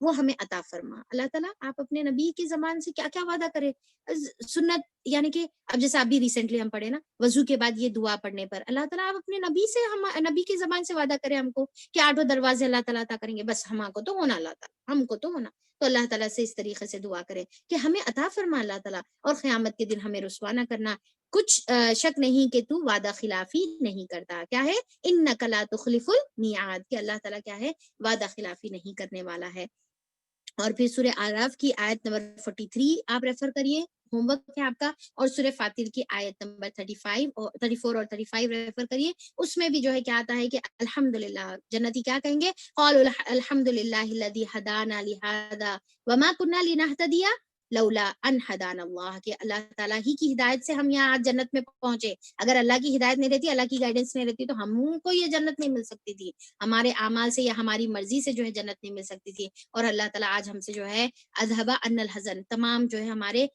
وہ ہمیں عطا فرما. اللہ تعالیٰ آپ اپنے نبی کی زبان سے کیا کیا وعدہ کرے. سنت یعنی کہ اب جیسے ابھی ریسنٹلی ہم پڑھے نا وضو کے بعد یہ دعا پڑھنے پر اللہ تعالیٰ آپ اپنے نبی سے نبی کی زبان سے وعدہ کرے ہم کو کہ 8 دروازے اللہ تعالیٰ عطا کریں گے. بس ہم کو تو ہونا اللہ تعالیٰ، ہم کو تو ہونا. تو اللہ تعالیٰ سے اس طریقے سے دعا کرے کہ ہمیں عطا فرما اللہ تعالیٰ، اور قیامت کے دن ہمیں رسوا نہ کرنا. کچھ شک نہیں کہ تو وعدہ خلافی نہیں کرتا. کیا ہے؟ انک لا تخلف المیعاد، کہ اللہ تعالیٰ کیا ہے؟ وعدہ خلافی نہیں کرنے والا ہے. اور پھر سورہ اعراف کی آیت نمبر 43 آپ ریفر کریے، ہوم ورک ہے آپ کا. اور سورہ فاطر کی آیت نمبر 34 اور 35 ریفر کریے. اس میں بھی جو ہے کیا آتا ہے کہ الحمدللہ، جنتی کیا کہیں گے؟ قالوا الحمدللہ الذی ہدانا لہذا وما كنا لنہتدی لولا ان ہدانا اللہ، کہ اللہ تعالیٰ ہی کی ہدایت سے ہم یہاں آج جنت میں پہنچے. اگر اللہ کی ہدایت نہیں رہتی، اللہ کی گائیڈنس نہیں رہتی، تو ہم کو یہ جنت نہیں مل سکتی تھی. ہمارے اعمال سے یا ہماری مرضی سے جو ہے جنت نہیں مل سکتی تھی. اور اللہ تعالیٰ آج ہم سے جو ہے اذهب عنا الحزن، تمام جو ہے ہمارے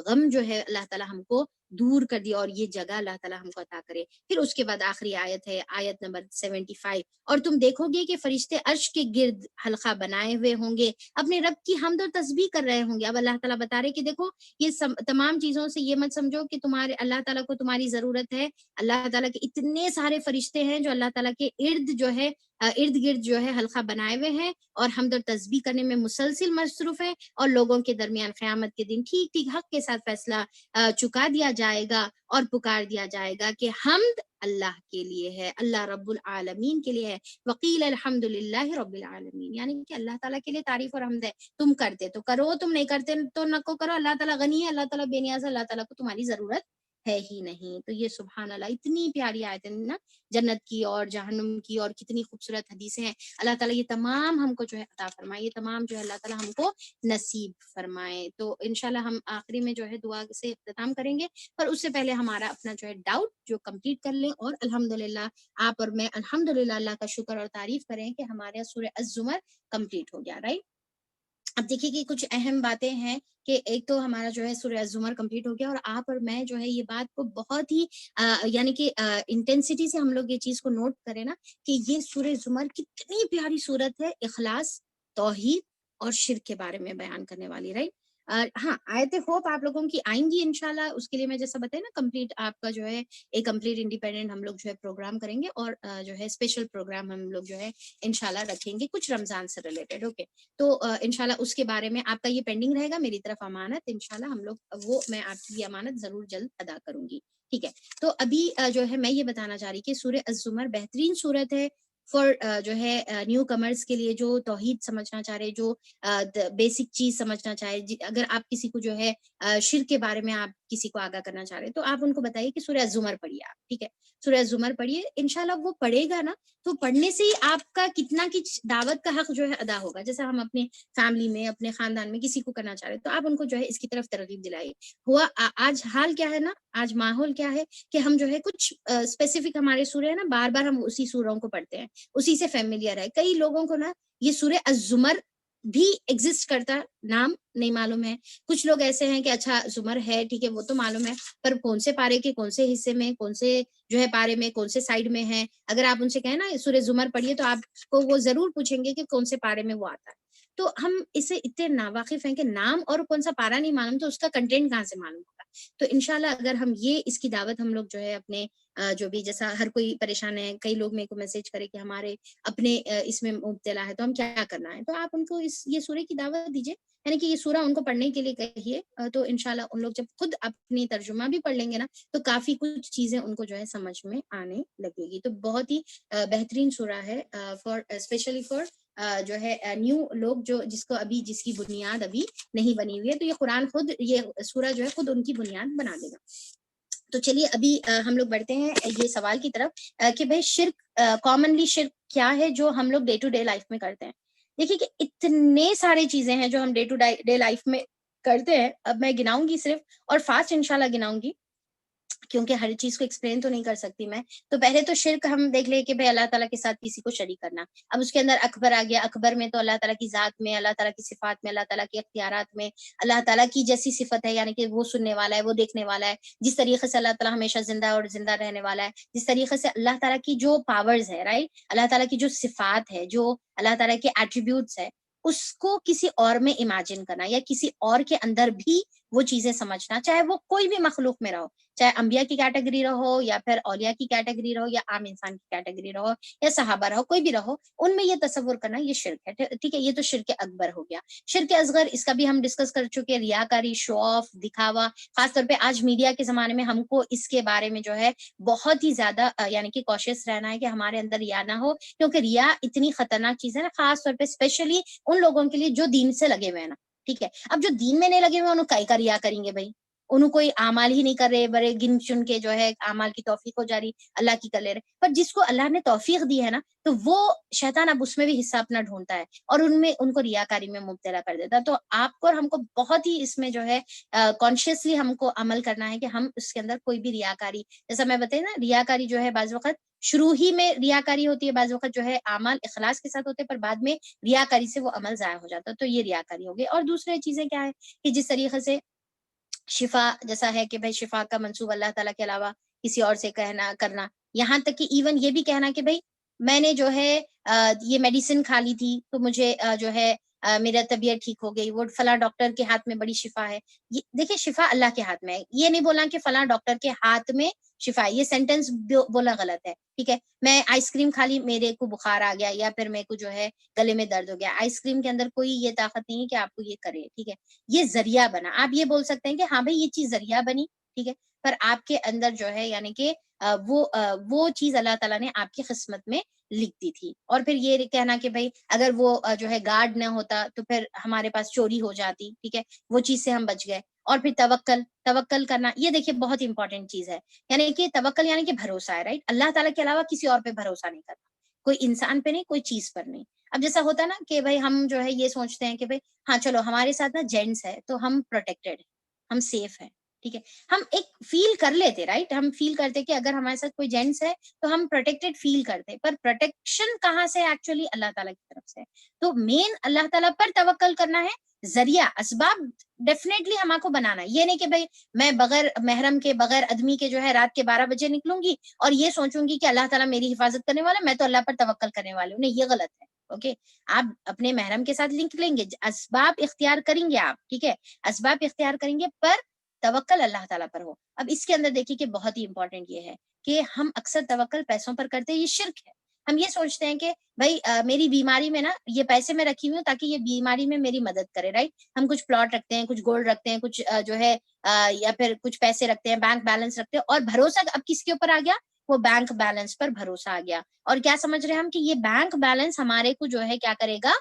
غم جو ہے اللہ تعالیٰ ہم کو دور کر دیا، اور یہ جگہ اللہ تعالیٰ ہم کو عطا کرے. پھر اس کے بعد آخری آیت ہے آیت نمبر 75، اور تم دیکھو گے کہ فرشتے عرش کے گرد حلقہ بنائے ہوئے ہوں گے، اپنے رب کی حمد و تسبیح کر رہے ہوں گے. اب اللہ تعالیٰ بتا رہے کہ دیکھو یہ تمام چیزوں سے یہ مت سمجھو کہ تمہارے اللہ تعالیٰ کو تمہاری ضرورت ہے. اللہ تعالیٰ کے اتنے سارے فرشتے ہیں جو اللہ تعالیٰ کے ارد جو ہے ارد گرد جو ہے حلقہ بنائے ہوئے ہیں، اور حمد و تسبیح کرنے میں مسلسل مصروف ہے. اور لوگوں کے درمیان قیامت کے دن ٹھیک ٹھیک حق کے ساتھ فیصلہ چکا دیا جائے گا، اور پکار دیا جائے گا کہ حمد اللہ کے لیے ہے، اللہ رب العالمین کے لیے ہے. وقیل الحمد للہ رب العالمین، یعنی کہ اللہ تعالیٰ کے لیے تعریف اور حمد ہے. تم کرتے تو کرو، تم نہیں کرتے تو نہ کو کرو. اللہ تعالیٰ غنی ہے، اللہ تعالیٰ بے نیاز ہے، اللہ تعالیٰ کو تمہاری ضرورت ہے ہی نہیں. تو یہ سبحان اللہ اتنی پیاری آیت ہے نا، جنت کی اور جہنم کی، اور کتنی خوبصورت حدیثیں ہیں. اللہ تعالیٰ یہ تمام ہم کو جو ہے عطا فرمائے، یہ تمام جو ہے اللہ تعالیٰ ہم کو نصیب فرمائے. تو انشاءاللہ ہم آخری میں جو ہے دعا سے اختتام کریں گے، پر اس سے پہلے ہمارا اپنا جو ہے ڈاؤٹ جو کمپلیٹ کر لیں. اور الحمدللہ آپ اور میں الحمدللہ اللہ کا شکر اور تعریف کریں کہ ہمارا سورہ الزمر کمپلیٹ ہو گیا، رائٹ. اب دیکھیے کہ کچھ اہم باتیں ہیں کہ ایک تو ہمارا جو ہے سورہ الزمر کمپلیٹ ہو گیا، اور آپ اور میں جو ہے یہ بات کو بہت ہی یعنی کہ انٹینسٹی سے ہم لوگ یہ چیز کو نوٹ کریں نا کہ یہ سورہ زمر کتنی پیاری صورت ہے، اخلاص، توحید اور شرک کے بارے میں بیان کرنے والی، رائٹ. ہاں، آیت ہوپ آپ لوگوں کی آئیں گی انشاءاللہ. اس کے لیے میں جیسا بتایا نا کمپلیٹ آپ کا جو ہے ایک کمپلیٹ انڈیپینڈنٹ ہم لوگ جو ہے پروگرام کریں گے، اور جو ہے اسپیشل پروگرام ہم لوگ جو ہے انشاءاللہ رکھیں گے کچھ رمضان سے ریلیٹڈ. اوکے، تو انشاءاللہ اس کے بارے میں آپ کا یہ پینڈنگ رہے گا، میری طرف امانت انشاءاللہ ہم لوگ وہ میں آپ کی امانت ضرور جلد ادا کروں گی. ٹھیک ہے، تو ابھی جو ہے میں یہ بتانا چاہ رہی کہ سورہ الزمر بہترین سورت ہے فار جو ہے نیو کمرز کے لیے، جو توحید سمجھنا چاہ رہے، جو بیسک چیز سمجھنا چاہے. اگر آپ کسی کو جو ہے شرک کے بارے میں آپ کسی کو آگاہ کرنا چاہ رہے تو آپ ان کو بتائیے کہ سورہ الزمر پڑھیے آپ. ٹھیک ہے، سورہ الزمر پڑھیے، انشاءاللہ وہ پڑھے گا نا تو پڑھنے سے ہی آپ کا کتنا کچھ دعوت کا حق جو ہے ادا ہوگا. جیسا ہم اپنے فیملی میں، اپنے خاندان میں کسی کو کرنا چاہ رہے تو آپ ان کو جو ہے اس کی طرف ترغیب دلائیے. ہوا آج حال کیا ہے نا، آج ماحول کیا ہے کہ ہم جو ہے کچھ اسپیسیفک ہمارے سورہ ہے نا، بار بار ہم اسی سوروں کو پڑھتے ہیں، اسی سے فیملیئر ہے. کئی لوگوں کو نا یہ سورہ الزمر بھی ایگزسٹ کرتا، نام نہیں معلوم ہے. کچھ لوگ ایسے ہیں کہ اچھا زمر ہے، ٹھیک ہے وہ تو معلوم ہے، پر کون سے پارے کے کون سے حصے میں، کون سے جو ہے پارے میں، کون سے سائیڈ میں ہے. اگر آپ ان سے کہیں نا سورہ زمر پڑھیے تو آپ کو وہ ضرور پوچھیں گے کہ کون سے پارے میں وہ آتا ہے. تو ہم اسے اتنے ناواقف ہیں کہ نام اور کون سا پارا نہیں معلوم تو اس کا کنٹینٹ کہاں سے معلوم ہوگا. تو انشاءاللہ اگر ہم یہ اس کی دعوت ہم لوگ جو ہے اپنے جو بھی، جیسا ہر کوئی پریشان ہے، کئی لوگ میرے کو میسج کرے کہ ہمارے اپنے اس میں مبتلا ہے تو ہم کیا کرنا ہے، تو آپ ان کو یہ سورہ کی دعوت دیجیے، یعنی کہ یہ سورہ ان کو پڑھنے کے لیے کہیے. تو انشاءاللہ ان لوگ جب خود اپنی ترجمہ بھی پڑھ لیں گے نا تو کافی کچھ چیزیں ان کو جو ہے سمجھ میں آنے لگے گی. تو بہت ہی بہترین سورہ ہے فار اسپیشلی فار جو ہے نیو لوگ جس کو ابھی جس کی بنیاد ابھی نہیں بنی ہوئی ہے. تو یہ قرآن خود، یہ سورہ جو ہے خود ان کی بنیاد بنا دے گا. تو چلیے ابھی ہم لوگ بڑھتے ہیں یہ سوال کی طرف کہ بھائی شرک، کامنلی شرک کیا ہے جو ہم لوگ ڈے ٹو ڈے لائف میں کرتے ہیں. دیکھیے کہ اتنے سارے چیزیں ہیں جو ہم ڈے ٹو ڈے لائف میں کرتے ہیں. اب میں گناؤں گی صرف، اور فاسٹ انشاءاللہ گناؤں گی. کیونکہ ہر چیز کو ایکسپلین تو نہیں کر سکتی میں. تو پہلے تو شرک ہم دیکھ لیں کہ بھائی اللہ تعالیٰ کے ساتھ کسی کو شریک کرنا. اب اس کے اندر اکبر آ گیا. اکبر میں تو اللہ تعالیٰ کی ذات میں، اللہ تعالیٰ کی صفات میں، اللہ تعالیٰ کے اختیارات میں اللہ تعالیٰ کی جیسی صفت ہے، یعنی کہ وہ سننے والا ہے، وہ دیکھنے والا ہے. جس طریقے سے اللہ تعالیٰ ہمیشہ زندہ اور زندہ رہنے والا ہے، جس طریقے سے اللہ تعالیٰ کی جو پاورز ہے، رائٹ، اللہ تعالیٰ کی جو صفات ہے، جو اللہ تعالیٰ کے ایٹریبیوٹس ہے، اس کو کسی اور میں امیجن کرنا یا کسی اور کے اندر بھی وہ چیزیں سمجھنا، چاہے وہ کوئی بھی مخلوق میں رہو، چاہے انبیاء کی کیٹیگری رہو یا پھر اولیاء کی کیٹیگری رہو یا عام انسان کی کیٹیگری رہو یا صحابہ رہو، کوئی بھی رہو، ان میں یہ تصور کرنا یہ شرک ہے. ٹھیک ہے، یہ تو شرک اکبر ہو گیا. شرک اصغر، اس کا بھی ہم ڈسکس کر چکے، ریاکاری، شو آف، دکھاوا. خاص طور پہ آج میڈیا کے زمانے میں ہم کو اس کے بارے میں جو ہے بہت ہی زیادہ یعنی کہ کوشش رہنا ہے کہ ہمارے اندر ریا نہ ہو، کیونکہ ریا اتنی خطرناک چیز ہے نا، خاص طور پہ اسپیشلی ان لوگوں کے لیے جو دین سے لگے ہوئے ہیں نا. ٹھیک ہے، اب جو دین میں نہیں لگے ہوئے انہوں کئی کا ریا کریں گے بھائی، انہوں کوئی اعمال ہی نہیں کر رہے، بڑے گن چن کے جو ہے اعمال کی توفیق ہو جا رہی، اللہ کی کر لے رہے. پر جس کو اللہ نے توفیق دی ہے نا، تو وہ شیطان اب اس میں بھی حصہ اپنا ڈھونڈتا ہے اور ان کو ریاکاری میں مبتلا کر دیتا ہے. تو آپ کو اور ہم کو بہت ہی اس میں جو ہے کانشیسلی ہم کو عمل کرنا ہے کہ ہم اس کے اندر کوئی بھی ریاکاری، جیسا میں بتائی نا، ریاکاری جو ہے بعض وقت شروع ہی میں ریاکاری ہوتی ہے، بعض وقت جو ہے اعمال اخلاص کے ساتھ ہوتے ہیں، پر بعد میں ریاکاری سے وہ عمل ضائع ہو جاتا ہے. تو یہ ریاکاری ہو گئی. اور دوسرے چیزیں کیا ہے کہ جس طریقے سے شفا جیسا ہے کہ بھائی شفا کا منصوب اللہ تعالیٰ کے علاوہ کسی اور سے کہنا کرنا، یہاں تک کہ ایون یہ بھی کہنا کہ بھائی میں نے جو ہے یہ میڈیسن کھا لی تھی تو مجھے جو ہے میرا طبیعت ٹھیک ہو گئی، وہ فلاں ڈاکٹر کے ہاتھ میں بڑی شفا ہے. دیکھیں شفا اللہ کے ہاتھ میں ہے. یہ نہیں بولا کہ فلاں ڈاکٹر کے ہاتھ میں شفا ہے، یہ سینٹینس بولا غلط ہے. ٹھیک ہے، میں آئس کریم کھا لی، میرے کو بخار آ گیا یا پھر میرے کو جو ہے گلے میں درد ہو گیا. آئس کریم کے اندر کوئی یہ طاقت نہیں ہے کہ آپ کو یہ کرے. ٹھیک ہے، یہ ذریعہ بنا. آپ یہ بول سکتے ہیں کہ ہاں بھائی یہ چیز ذریعہ بنی، ٹھیک ہے، پر آپ کے اندر جو ہے یعنی کہ وہ چیز اللہ تعالیٰ نے آپ کی قسمت میں لکھ دی تھی. اور پھر یہ کہنا کہ بھائی اگر وہ جو ہے گارڈ نہ ہوتا تو پھر ہمارے پاس چوری ہو جاتی. ٹھیک ہے، وہ چیز سے ہم بچ گئے. اور پھر توکل کرنا، یہ دیکھیے بہت امپورٹنٹ چیز ہے. یعنی کہ توکل یعنی کہ بھروسہ ہے، رائٹ. اللہ تعالیٰ کے علاوہ کسی اور پہ بھروسہ نہیں کرنا، کوئی انسان پہ نہیں، کوئی چیز پر نہیں. اب جیسا ہوتا ہے نا کہ بھائی ہم جو ہے یہ سوچتے ہیں کہ بھائی ہاں چلو ہمارے ساتھ نا جینٹس ہے تو ہم پروٹیکٹیڈ ہیں، ہم سیف ہیں. ٹھیک ہے، ہم ایک فیل کر لیتے، رائٹ، ہم فیل کرتے کہ اگر ہمارے ساتھ کوئی جینٹس ہے تو ہم پروٹیکٹیڈ فیل کرتے. پر پروٹیکشن کہاں سے ایکچولی اللہ تعالیٰ کی طرف سے. تو مین اللہ تعالیٰ پر توکل کرنا ہے. ذریعہ اسباب ڈیفینیٹلی ہم کو بنانا ہے. یہ نہیں کہ بھائی میں بغیر محرم کے بغیر آدمی کے جو ہے رات کے 12 بجے نکلوں گی اور یہ سوچوں گی کہ اللہ تعالیٰ میری حفاظت کرنے والا، میں تو اللہ پر توکل کرنے والی ہوں. نہیں، یہ غلط ہے. اوکے، آپ اپنے محرم کے ساتھ لنک لیں گے، اسباب اختیار کریں گے آپ، ٹھیک ہے، اسباب اختیار کریں گے، پر توکل اللہ تعالیٰ پر ہو. اب اس کے اندر دیکھیے کہ بہت ہی امپورٹنٹ یہ ہے کہ ہم اکثر توکل پیسوں پر کرتے ہیں، یہ شرک ہے. ہم یہ سوچتے ہیں کہ بھائی میری بیماری میں نا یہ پیسے میں رکھی ہوئی ہوں تاکہ یہ بیماری میں میری مدد کرے، رائٹ. ہم کچھ پلاٹ رکھتے ہیں، کچھ گولڈ رکھتے ہیں، کچھ جو ہے یا پھر کچھ پیسے رکھتے ہیں، بینک بیلنس رکھتے ہیں، اور بھروسہ اب کس کے اوپر آ گیا؟ وہ بینک بیلنس پر بھروسہ آ گیا. اور کیا سمجھ رہے ہیں ہم کہ یہ بینک بیلنس ہمارے کو جو ہے کیا کرے گا؟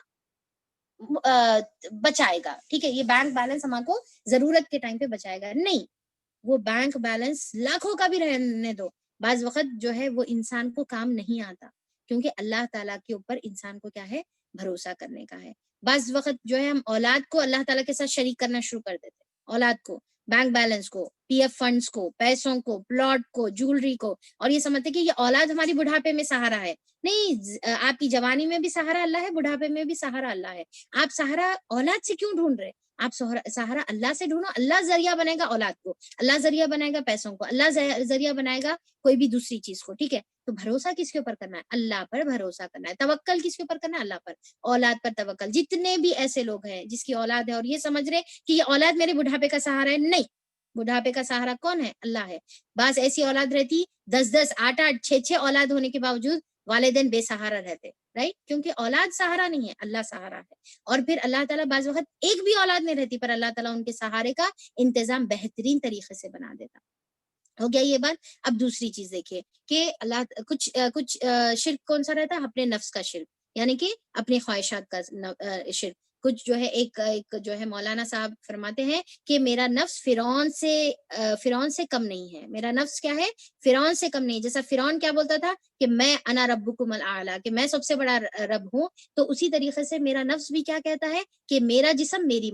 بچائے گا. ٹھیک ہے، یہ بینک بیلنس ہمارے کو ضرورت کے ٹائم پہ بچائے گا. نہیں، وہ بینک بیلنس لاکھوں کا بھی رہنے دو، بعض وقت جو ہے وہ انسان کو کام نہیں آتا، کیونکہ اللہ تعالیٰ کے اوپر انسان کو کیا ہے؟ بھروسہ کرنے کا ہے. بعض وقت جو ہے ہم اولاد کو اللہ تعالیٰ کے ساتھ شریک کرنا شروع کر دیتے، اولاد کو، بینک بیلنس کو، پی ایف فنڈز کو، پیسوں کو، پلاٹ کو، جولری کو، اور یہ سمجھتے کہ یہ اولاد ہماری بڑھاپے میں سہارا ہے. نہیں، آپ کی جوانی میں بھی سہارا اللہ ہے، بڑھاپے میں بھی سہارا اللہ ہے. آپ سہارا اولاد سے کیوں ڈھونڈ رہے؟ آپ سہارا اللہ سے ڈھونڈو. اللہ ذریعہ بنائے گا اولاد کو، اللہ ذریعہ بنائے گا پیسوں کو، اللہ ذریعہ بنائے گا کوئی بھی دوسری چیز کو. ٹھیک ہے، تو بھروسہ کس کے اوپر کرنا ہے؟ اللہ پر بھروسہ کرنا ہے. توکل کس کے اوپر کرنا ہے؟ اللہ پر. اولاد پر توکل. جتنے بھی ایسے لوگ ہیں جس کی اولاد ہے اور یہ سمجھ رہے کہ یہ اولاد میرے بڑھاپے کا سہارا ہے، نہیں، بڑھاپے کا سہارا کون ہے؟ اللہ ہے. بعض ایسی اولاد رہتی 10 8 6 اولاد ہونے کے باوجود والدین بے سہارا رہتے، رائٹ، کیونکہ اولاد سہارا نہیں ہے، اللہ سہارا ہے. اور پھر اللہ تعالیٰ بعض وقت ایک بھی اولاد نہیں رہتی پر اللہ تعالیٰ ان کے سہارے کا انتظام بہترین طریقے سے بنا دیتا. ہو گیا یہ بات. اب دوسری چیز دیکھیے کہ اللہ کچھ شرک کون سا رہتا ہے؟ اپنے نفس کا شرک، یعنی کہ اپنی خواہشات کا شرک. کچھ جو ہے ایک جو ہے مولانا صاحب فرماتے ہیں کہ میرا نفس فرعون سے کم نہیں ہے، میرا نفس کیا ہے، فرعون سے کم نہیں. جیسا فرعون کیا بولتا تھا کہ میں انا ربکم الاعلی، کہ میں سب سے بڑا رب ہوں، تو اسی طریقے سے میرا نفس بھی کیا کہتا ہے کہ میرا جسم میری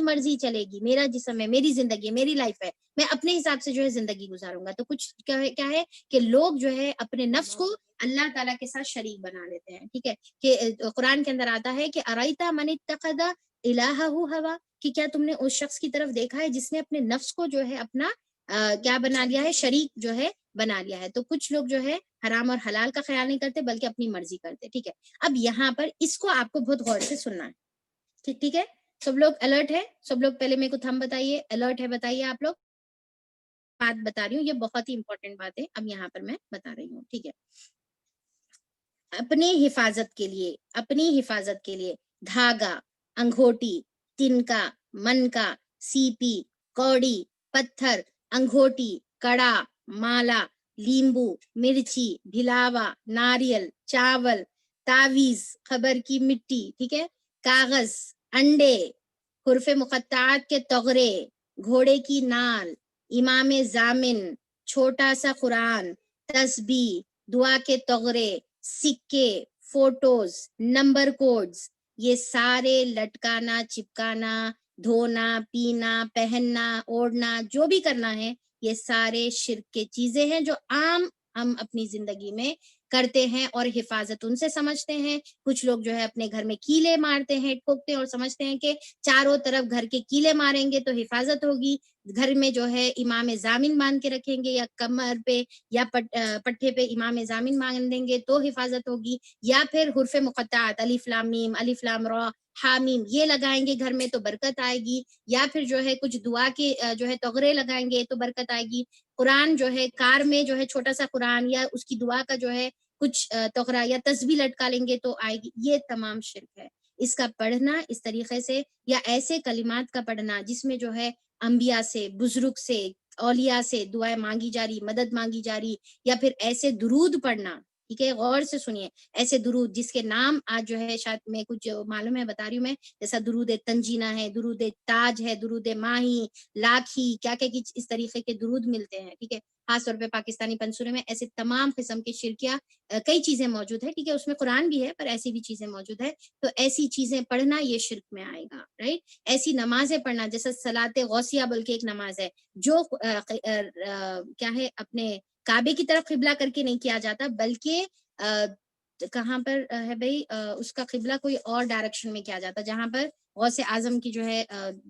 مرضی چلے گی، میرا جسم ہے، میری زندگی، میری لائف ہے، میں اپنے حساب سے جو ہے زندگی گزاروں گا. تو کچھ کیا ہے کہ لوگ جو ہے اپنے نفس کو اللہ تعالیٰ کے ساتھ شریک بنا لیتے ہیں. ٹھیک ہے، کہ قرآن کے اندر آتا ہے کہ ارائیتا من اتخذ الہہ ہوا، کہ کیا تم نے اس شخص کی طرف دیکھا ہے جس نے اپنے نفس کو جو ہے اپنا کیا بنا لیا ہے، شریک جو ہے بنا لیا ہے. تو کچھ لوگ جو ہے حرام اور حلال کا خیال نہیں کرتے بلکہ اپنی مرضی کرتے. ٹھیک ہے، اب یہاں پر اس کو آپ کو بہت غور سے سننا ہے. ٹھیک ہے، سب لوگ الرٹ ہے، سب لوگ پہلے میرے کو تھم بتائیے، الرٹ ہے بتائیے. آپ لوگ بات بتا رہی ہوں، یہ بہت ہی امپورٹنٹ بات ہے، اب یہاں پر میں بتا رہی ہوں. ٹھیک ہے، اپنی حفاظت کے لیے دھاگا، انگھوٹی، تنکا، منکا، سیپی، کوڑی، پتھر، انگھوٹی، کڑا، مالا، لیمبو، مرچی، بھلاوا، ناریل، چاول، تعویز، خبر کی مٹی، ٹھیک ہے، کاغذ، انڈے، حروف مقطعات کے تغرے، گھوڑے کی نال، امام ضامن، چھوٹا سا قرآن، تسبیح، دعا کے تغرے، سکے، فوٹوز، نمبر کوڈز، یہ سارے لٹکانا، چپکانا، دھونا، پینا، پہننا، اوڑھنا، جو بھی کرنا ہے، یہ سارے شرک کے چیزیں ہیں جو عام ہم اپنی زندگی میں کرتے ہیں اور حفاظت ان سے سمجھتے ہیں. کچھ لوگ جو ہے اپنے گھر میں کیلے مارتے ہیں، ٹھوکتے ہیں اور سمجھتے ہیں کہ چاروں طرف گھر کے کیلے ماریں گے تو حفاظت ہوگی. گھر میں جو ہے امام ضامن باندھ کے رکھیں گے، یا کمر پہ یا پٹھے پہ امام ضامن باندھ دیں گے تو حفاظت ہوگی. یا پھر حروف مقطعات الف لام میم، الف لام را، حامیم، یہ لگائیں گے گھر میں تو برکت آئے گی. یا پھر جو ہے کچھ دعا کے جو ہے تغرے لگائیں گے تو برکت آئے گی. قرآن جو ہے کار میں جو ہے چھوٹا سا قرآن یا اس کی دعا کا جو ہے کچھ تغرا یا تسبیح لٹکا لیں گے تو آئے گی. یہ تمام شرک ہے. اس کا پڑھنا اس طریقے سے یا ایسے کلمات کا پڑھنا جس میں جو ہے انبیاء سے، بزرگ سے، اولیاء سے دعائیں مانگی جا رہی، مدد مانگی جا رہی، یا پھر ایسے درود پڑھنا. ٹھیک ہے، غور سے سنیے، ایسے درود جس کے نام آج جو ہے شاید میں کچھ معلوم ہے بتا رہی ہوں میں، جیسا درود تنجینہ ہے، درود تاج ہے، درود ماہی، لاکھی، کیا اس طریقے کے درود ملتے ہیں. ٹھیک ہے، خاص طور پہ پاکستانی پنسورے میں ایسے تمام قسم کے شرکیہ کئی چیزیں موجود ہے. ٹھیک ہے، اس میں قرآن بھی ہے پر ایسی بھی چیزیں موجود ہے. تو ایسی چیزیں پڑھنا یہ شرک میں آئے گا. رائٹ، ایسی نمازیں پڑھنا جیسے صلاۃ غوثیہ بلکہ ایک نماز ہے جو کیا ہے اپنے کعبے کی طرف قبلہ کر کے نہیں کیا جاتا بلکہ کہاں پر ہے بھائی، اس کا قبلہ کوئی اور ڈائریکشن میں کیا جاتا، جہاں پر غوث اعظم کی جو ہے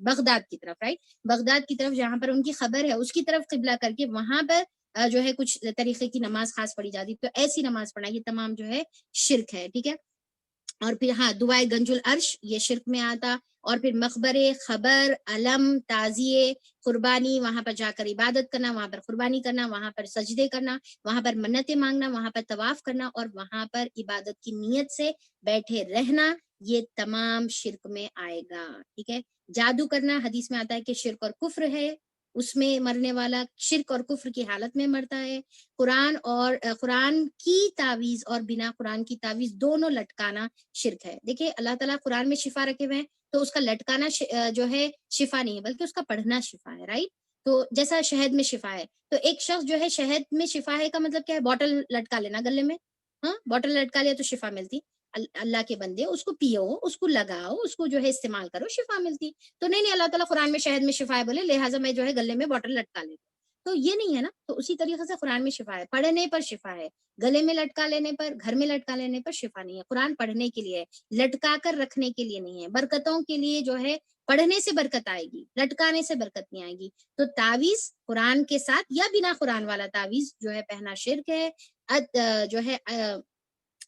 بغداد کی طرف، رائٹ، بغداد کی طرف جہاں پر ان کی خبر ہے اس کی طرف قبلہ کر کے وہاں پر جو ہے کچھ طریقے کی نماز خاص پڑھی جاتی. تو ایسی نماز پڑھنا یہ تمام جو ہے شرک ہے. ٹھیک ہے، اور پھر ہاں دعائے گنج العرش یہ شرک میں آتا. اور پھر مقبرے، خبر، علم، تعزیے، قربانی، وہاں پر جا کر عبادت کرنا، وہاں پر قربانی کرنا، وہاں پر سجدے کرنا، وہاں پر منتیں مانگنا، وہاں پر طواف کرنا اور وہاں پر عبادت کی نیت سے بیٹھے رہنا، یہ تمام شرک میں آئے گا. ٹھیک ہے، جادو کرنا حدیث میں آتا ہے کہ شرک اور کفر ہے، اس میں مرنے والا شرک اور کفر کی حالت میں مرتا ہے. قرآن کی تعویذ اور بنا قرآن کی تعویذ دونوں لٹکانا شرک ہے. دیکھیں اللہ تعالیٰ قرآن میں شفا رکھے ہوئے ہیں تو اس کا لٹکانا جو ہے شفا نہیں ہے بلکہ اس کا پڑھنا شفا ہے. رائٹ، تو جیسا شہد میں شفا ہے تو ایک شخص جو ہے شہد میں شفا ہے کا مطلب کیا ہے، بوٹل لٹکا لینا گلے میں، ہاں بوٹل لٹکا لیا تو شفا ملتی. اللہ کے بندے اس کو پیو، اس کو لگاؤ، اس کو جو ہے استعمال کرو، شفا ملتی. تو نہیں اللہ تعالیٰ قرآن میں شہد میں شفا ہے بولے لہٰذا میں جو ہے گلے میں بوٹل لٹکا لیتا، تو یہ نہیں ہے نا. تو اسی طریقے سے قرآن میں شفا ہے، پڑھنے پر شفا ہے، گلے میں لٹکا لینے پر، گھر میں لٹکا لینے پر شفا نہیں ہے. قرآن پڑھنے کے لیے، لٹکا کر رکھنے کے لیے نہیں ہے. برکتوں کے لیے جو ہے پڑھنے سے برکت آئے گی، لٹکانے سے برکت نہیں آئے گی. تو تعویذ قرآن کے ساتھ یا بنا قرآن والا تعویذ جو ہے پہنا شرک ہے. جو ہے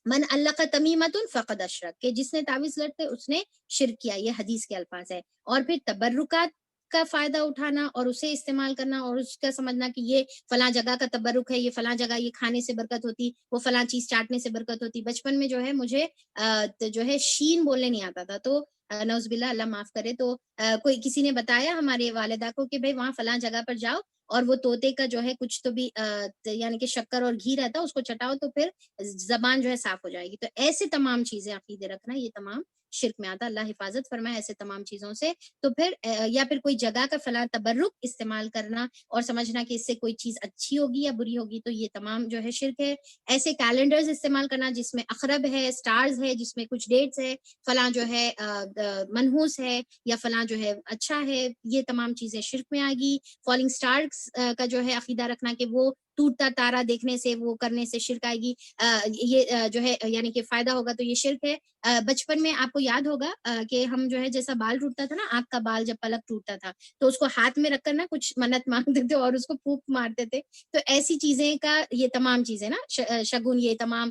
من علق تمیمۃ فقد اشرک، کہ جس نے تعویذ لٹتے اس نے شرک کیا، یہ حدیث کے الفاظ ہے. اور پھر تبرکات کا فائدہ اٹھانا اور اسے استعمال کرنا اور اس کا سمجھنا کہ یہ فلاں جگہ کا تبرک ہے، یہ فلاں جگہ یہ کھانے سے برکت ہوتی، وہ فلاں چیز چاٹنے سے برکت ہوتی. بچپن میں جو ہے مجھے جو ہے شین بولنے نہیں آتا تھا، تو نعوذ باللہ اللہ معاف کرے، تو کوئی کسی نے بتایا ہمارے والدہ کو کہ بھائی وہاں فلاں جگہ پر جاؤ اور وہ طوطے کا جو ہے کچھ تو بھی یعنی کہ شکر اور گھی رہتا، اس کو چٹاؤ تو پھر زبان جو ہے صاف ہو جائے گی. تو ایسے تمام چیزیں عقیدے رکھنا یہ تمام شرک میں آتا ہے. اللہ حفاظت فرمائے ایسے تمام چیزوں سے. تو پھر یا پھر کوئی جگہ کا فلاں تبرک استعمال کرنا اور سمجھنا کہ اس سے کوئی چیز اچھی ہوگی یا بری ہوگی، تو یہ تمام جو ہے شرک ہے. ایسے کیلنڈرز استعمال کرنا جس میں اقرب ہے، سٹارز ہے، جس میں کچھ ڈیٹس ہے، فلاں جو ہے منحوس ہے یا فلاں جو ہے اچھا ہے، یہ تمام چیزیں شرک میں آئے گی. فالنگ سٹارز کا جو ہے عقیدہ رکھنا کہ وہ ٹوٹتا تارا دیکھنے سے، وہ کرنے سے شرک آئے گی. یہ جو ہے یعنی کہ فائدہ ہوگا تو یہ شرک ہے. بچپن میں آپ کو یاد ہوگا کہ ہم جو ہے جیسا بال ٹوٹتا تھا نا، آنکھ کا بال جب پلک ٹوٹتا تھا تو اس کو ہاتھ میں رکھ کر نا کچھ منت مانگتے تھے اور اس کو پھونک مارتے تھے. تو ایسی چیزیں کا یہ تمام چیزیں نا شگن، یہ تمام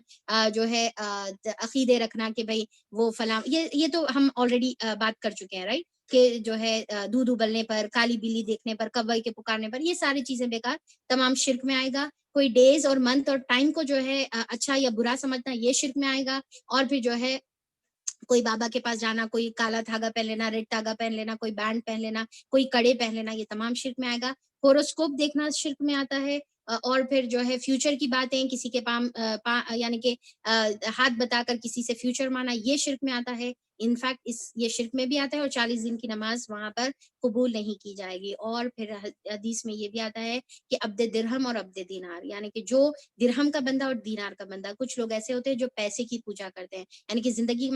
جو ہے عقیدے رکھنا کہ بھائی وہ فلاں، یہ تو ہم آلریڈی بات کر چکے ہیں، رائٹ؟ کہ جو ہے دودھ ابلنے پر، کالی بلی دیکھنے پر، کوے کے پکارنے پر، یہ ساری چیزیں بیکار، تمام شرک میں آئے گا. کوئی ڈیز اور منتھ اور ٹائم کو جو ہے اچھا یا برا سمجھنا، یہ شرک میں آئے گا. اور پھر جو ہے کوئی بابا کے پاس جانا، کوئی کالا دھاگا پہن لینا، ریڈ دھاگا پہن لینا، کوئی بینڈ پہن لینا، کوئی کڑے پہن لینا، یہ تمام شرک میں آئے گا. ہوروسکوپ دیکھنا شرک میں آتا ہے. اور پھر جو ہے فیوچر کی باتیں، کسی کے یعنی کہ ہاتھ بتا کر کسی سے فیوچر مانا، یہ شرک میں آتا ہے. انفیکٹ یہ شرک میں بھی آتا ہے. اور 40 دن کی نماز وہاں پر قبول نہیں کی جائے گی. اور پھر حدیث میں یہ بھی آتا ہے کہ عبد درہم اور عبد دینار، یعنی کہ جو درہم کا بندہ اور دینار کا بندہ. کچھ لوگ ایسے ہوتے ہیں جو پیسے کی پوجا کرتے ہیں، یعنی کہ زندگی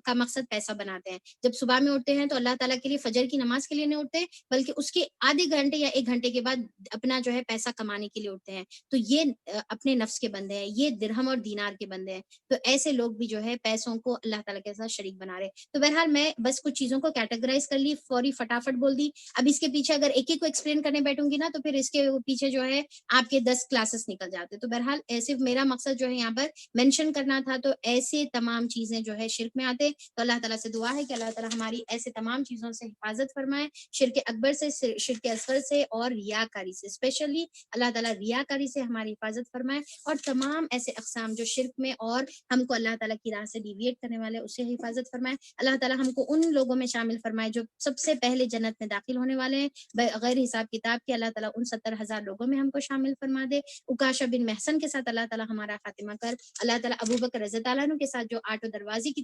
کا مقصد پیسہ بناتے ہیں. جب صبح میں اٹھتے ہیں تو اللہ تعالیٰ کے لیے فجر کی نماز کے لیے نہیں اٹھتے، بلکہ اس کے آدھے گھنٹے یا 1 گھنٹے کے بعد اپنا جو ہے پیسہ کمانے کے لیے اٹھتے ہیں. تو یہ اپنے نفس کے بندے ہیں، یہ درہم اور دینار کے بندے ہیں. تو ایسے لوگ بھی جو ہے پیسوں کو اللہ تعالیٰ کے ساتھ شریک بنا رہے. تو بہرحال میں بس کچھ چیزوں کو کیٹیگرائز کر لی، فوری فٹافٹ بول دی. اب اس کے پیچھے اگر ایک ایک کو ایکسپلین کرنے بیٹھوں گی نا تو پھر اس کے پیچھے جو ہے آپ کے 10 کلاسز نکل جاتے. تو بہرحال ایسے میرا مقصد جو ہے یہاں پر مینشن کرنا تھا. تو ایسے تمام چیزیں جو ہے شرک میں آتے. تو اللہ تعالیٰ سے دعا ہے کہ اللہ تعالیٰ ہماری ایسے تمام چیزوں سے حفاظت فرمائے، شرک اکبر سے، شرک اصغر سے، اور ریاکاری سے. اسپیشلی اللہ تعالیٰ ریاکاری سے ہماری حفاظت فرمائے، اور تمام ایسے اقسام جو شرک میں اور ہم کو اللہ تعالیٰ کی راہ سے ڈیویٹ کرنے والے، اس سے حفاظت فرمائے. اللہ تعالیٰ ہم کو ان لوگوں میں شامل فرمائے جو سب سے پہلے جنت میں داخل ہونے والے ہیں بغیر حساب کتاب کے. اللہ تعالیٰ ان 70,000 لوگوں میں ہم کو شامل فرما دے. اکاشا بن محسن کے ساتھ اللہ تعالیٰ ہمارا خاتمہ کر. اللہ تعالیٰ ابو بکر رضی اللہ عنہ کے ساتھ جو آٹو دروازے کی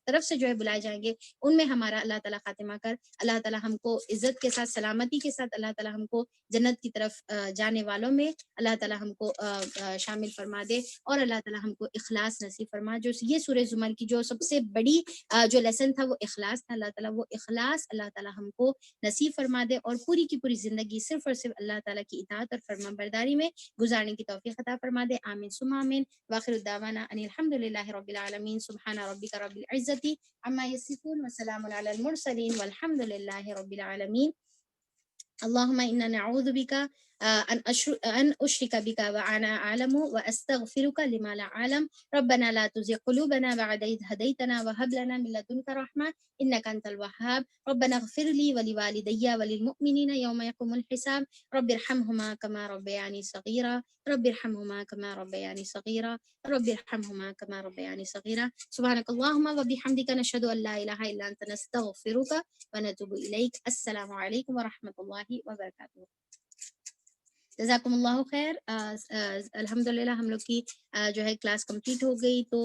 طرف سے جو ہے بلائے جائیں گے، ان میں ہمارا اللہ تعالیٰ خاتمہ کر. اللہ تعالیٰ ہم کو عزت کے ساتھ، سلامتی کے ساتھ، اللہ تعالیٰ ہم کو جنت کی طرف جانے والوں میں اللہ تعالیٰ ہم کو شامل فرما دے. اور اللہ تعالیٰ ہم کو اخلاص نصیب فرما. جو یہ سورہ زمر کی جو سب سے بڑی جو لیسن تھا وہ اخلاص تھا. اللہ تعالیٰ وہ اخلاص اللہ تعالیٰ ہم کو نصیب فرما دے، اور پوری کی پوری زندگی صرف اور صرف اللہ تعالیٰ کی اطاعت اور فرما برداری میں گزارنے کی توفیق عطا فرما دے. آمین ثم آمین. واخر الدعوانا ان الحمد للہ رب العالمین. سبحان ربک رب العزت عما یصفون وسلام علی المرسلین والحمد للہ رب العالمین. اللهم إنا نعوذ بك أن أشرك بك وأنا أعلم وأستغفرك لما لا أعلم. ربنا لا تزغ قلوبنا بعد إذ هديتنا وهب لنا من لدنك رحمة إنك أنت الوهاب. ربنا اغفر لي ولوالدي وللمؤمنين يوم يقوم الحساب. رب ارحمهما كما ربياني صغيرا. رب ارحمهما كما ربياني صغيرا. رب ارحمهما كما ربياني صغيرا. سبحانك اللهم وبحمدك نشهد أن لا إله إلا أنت نستغفرك ونتوب إلیک. السلام علیکم ورحمۃ اللہ وبرکاتہ. جزاکم اللہ خیر. الحمدللہ ہم لوگ کی جو ہے کلاس کمپلیٹ ہو گئی. تو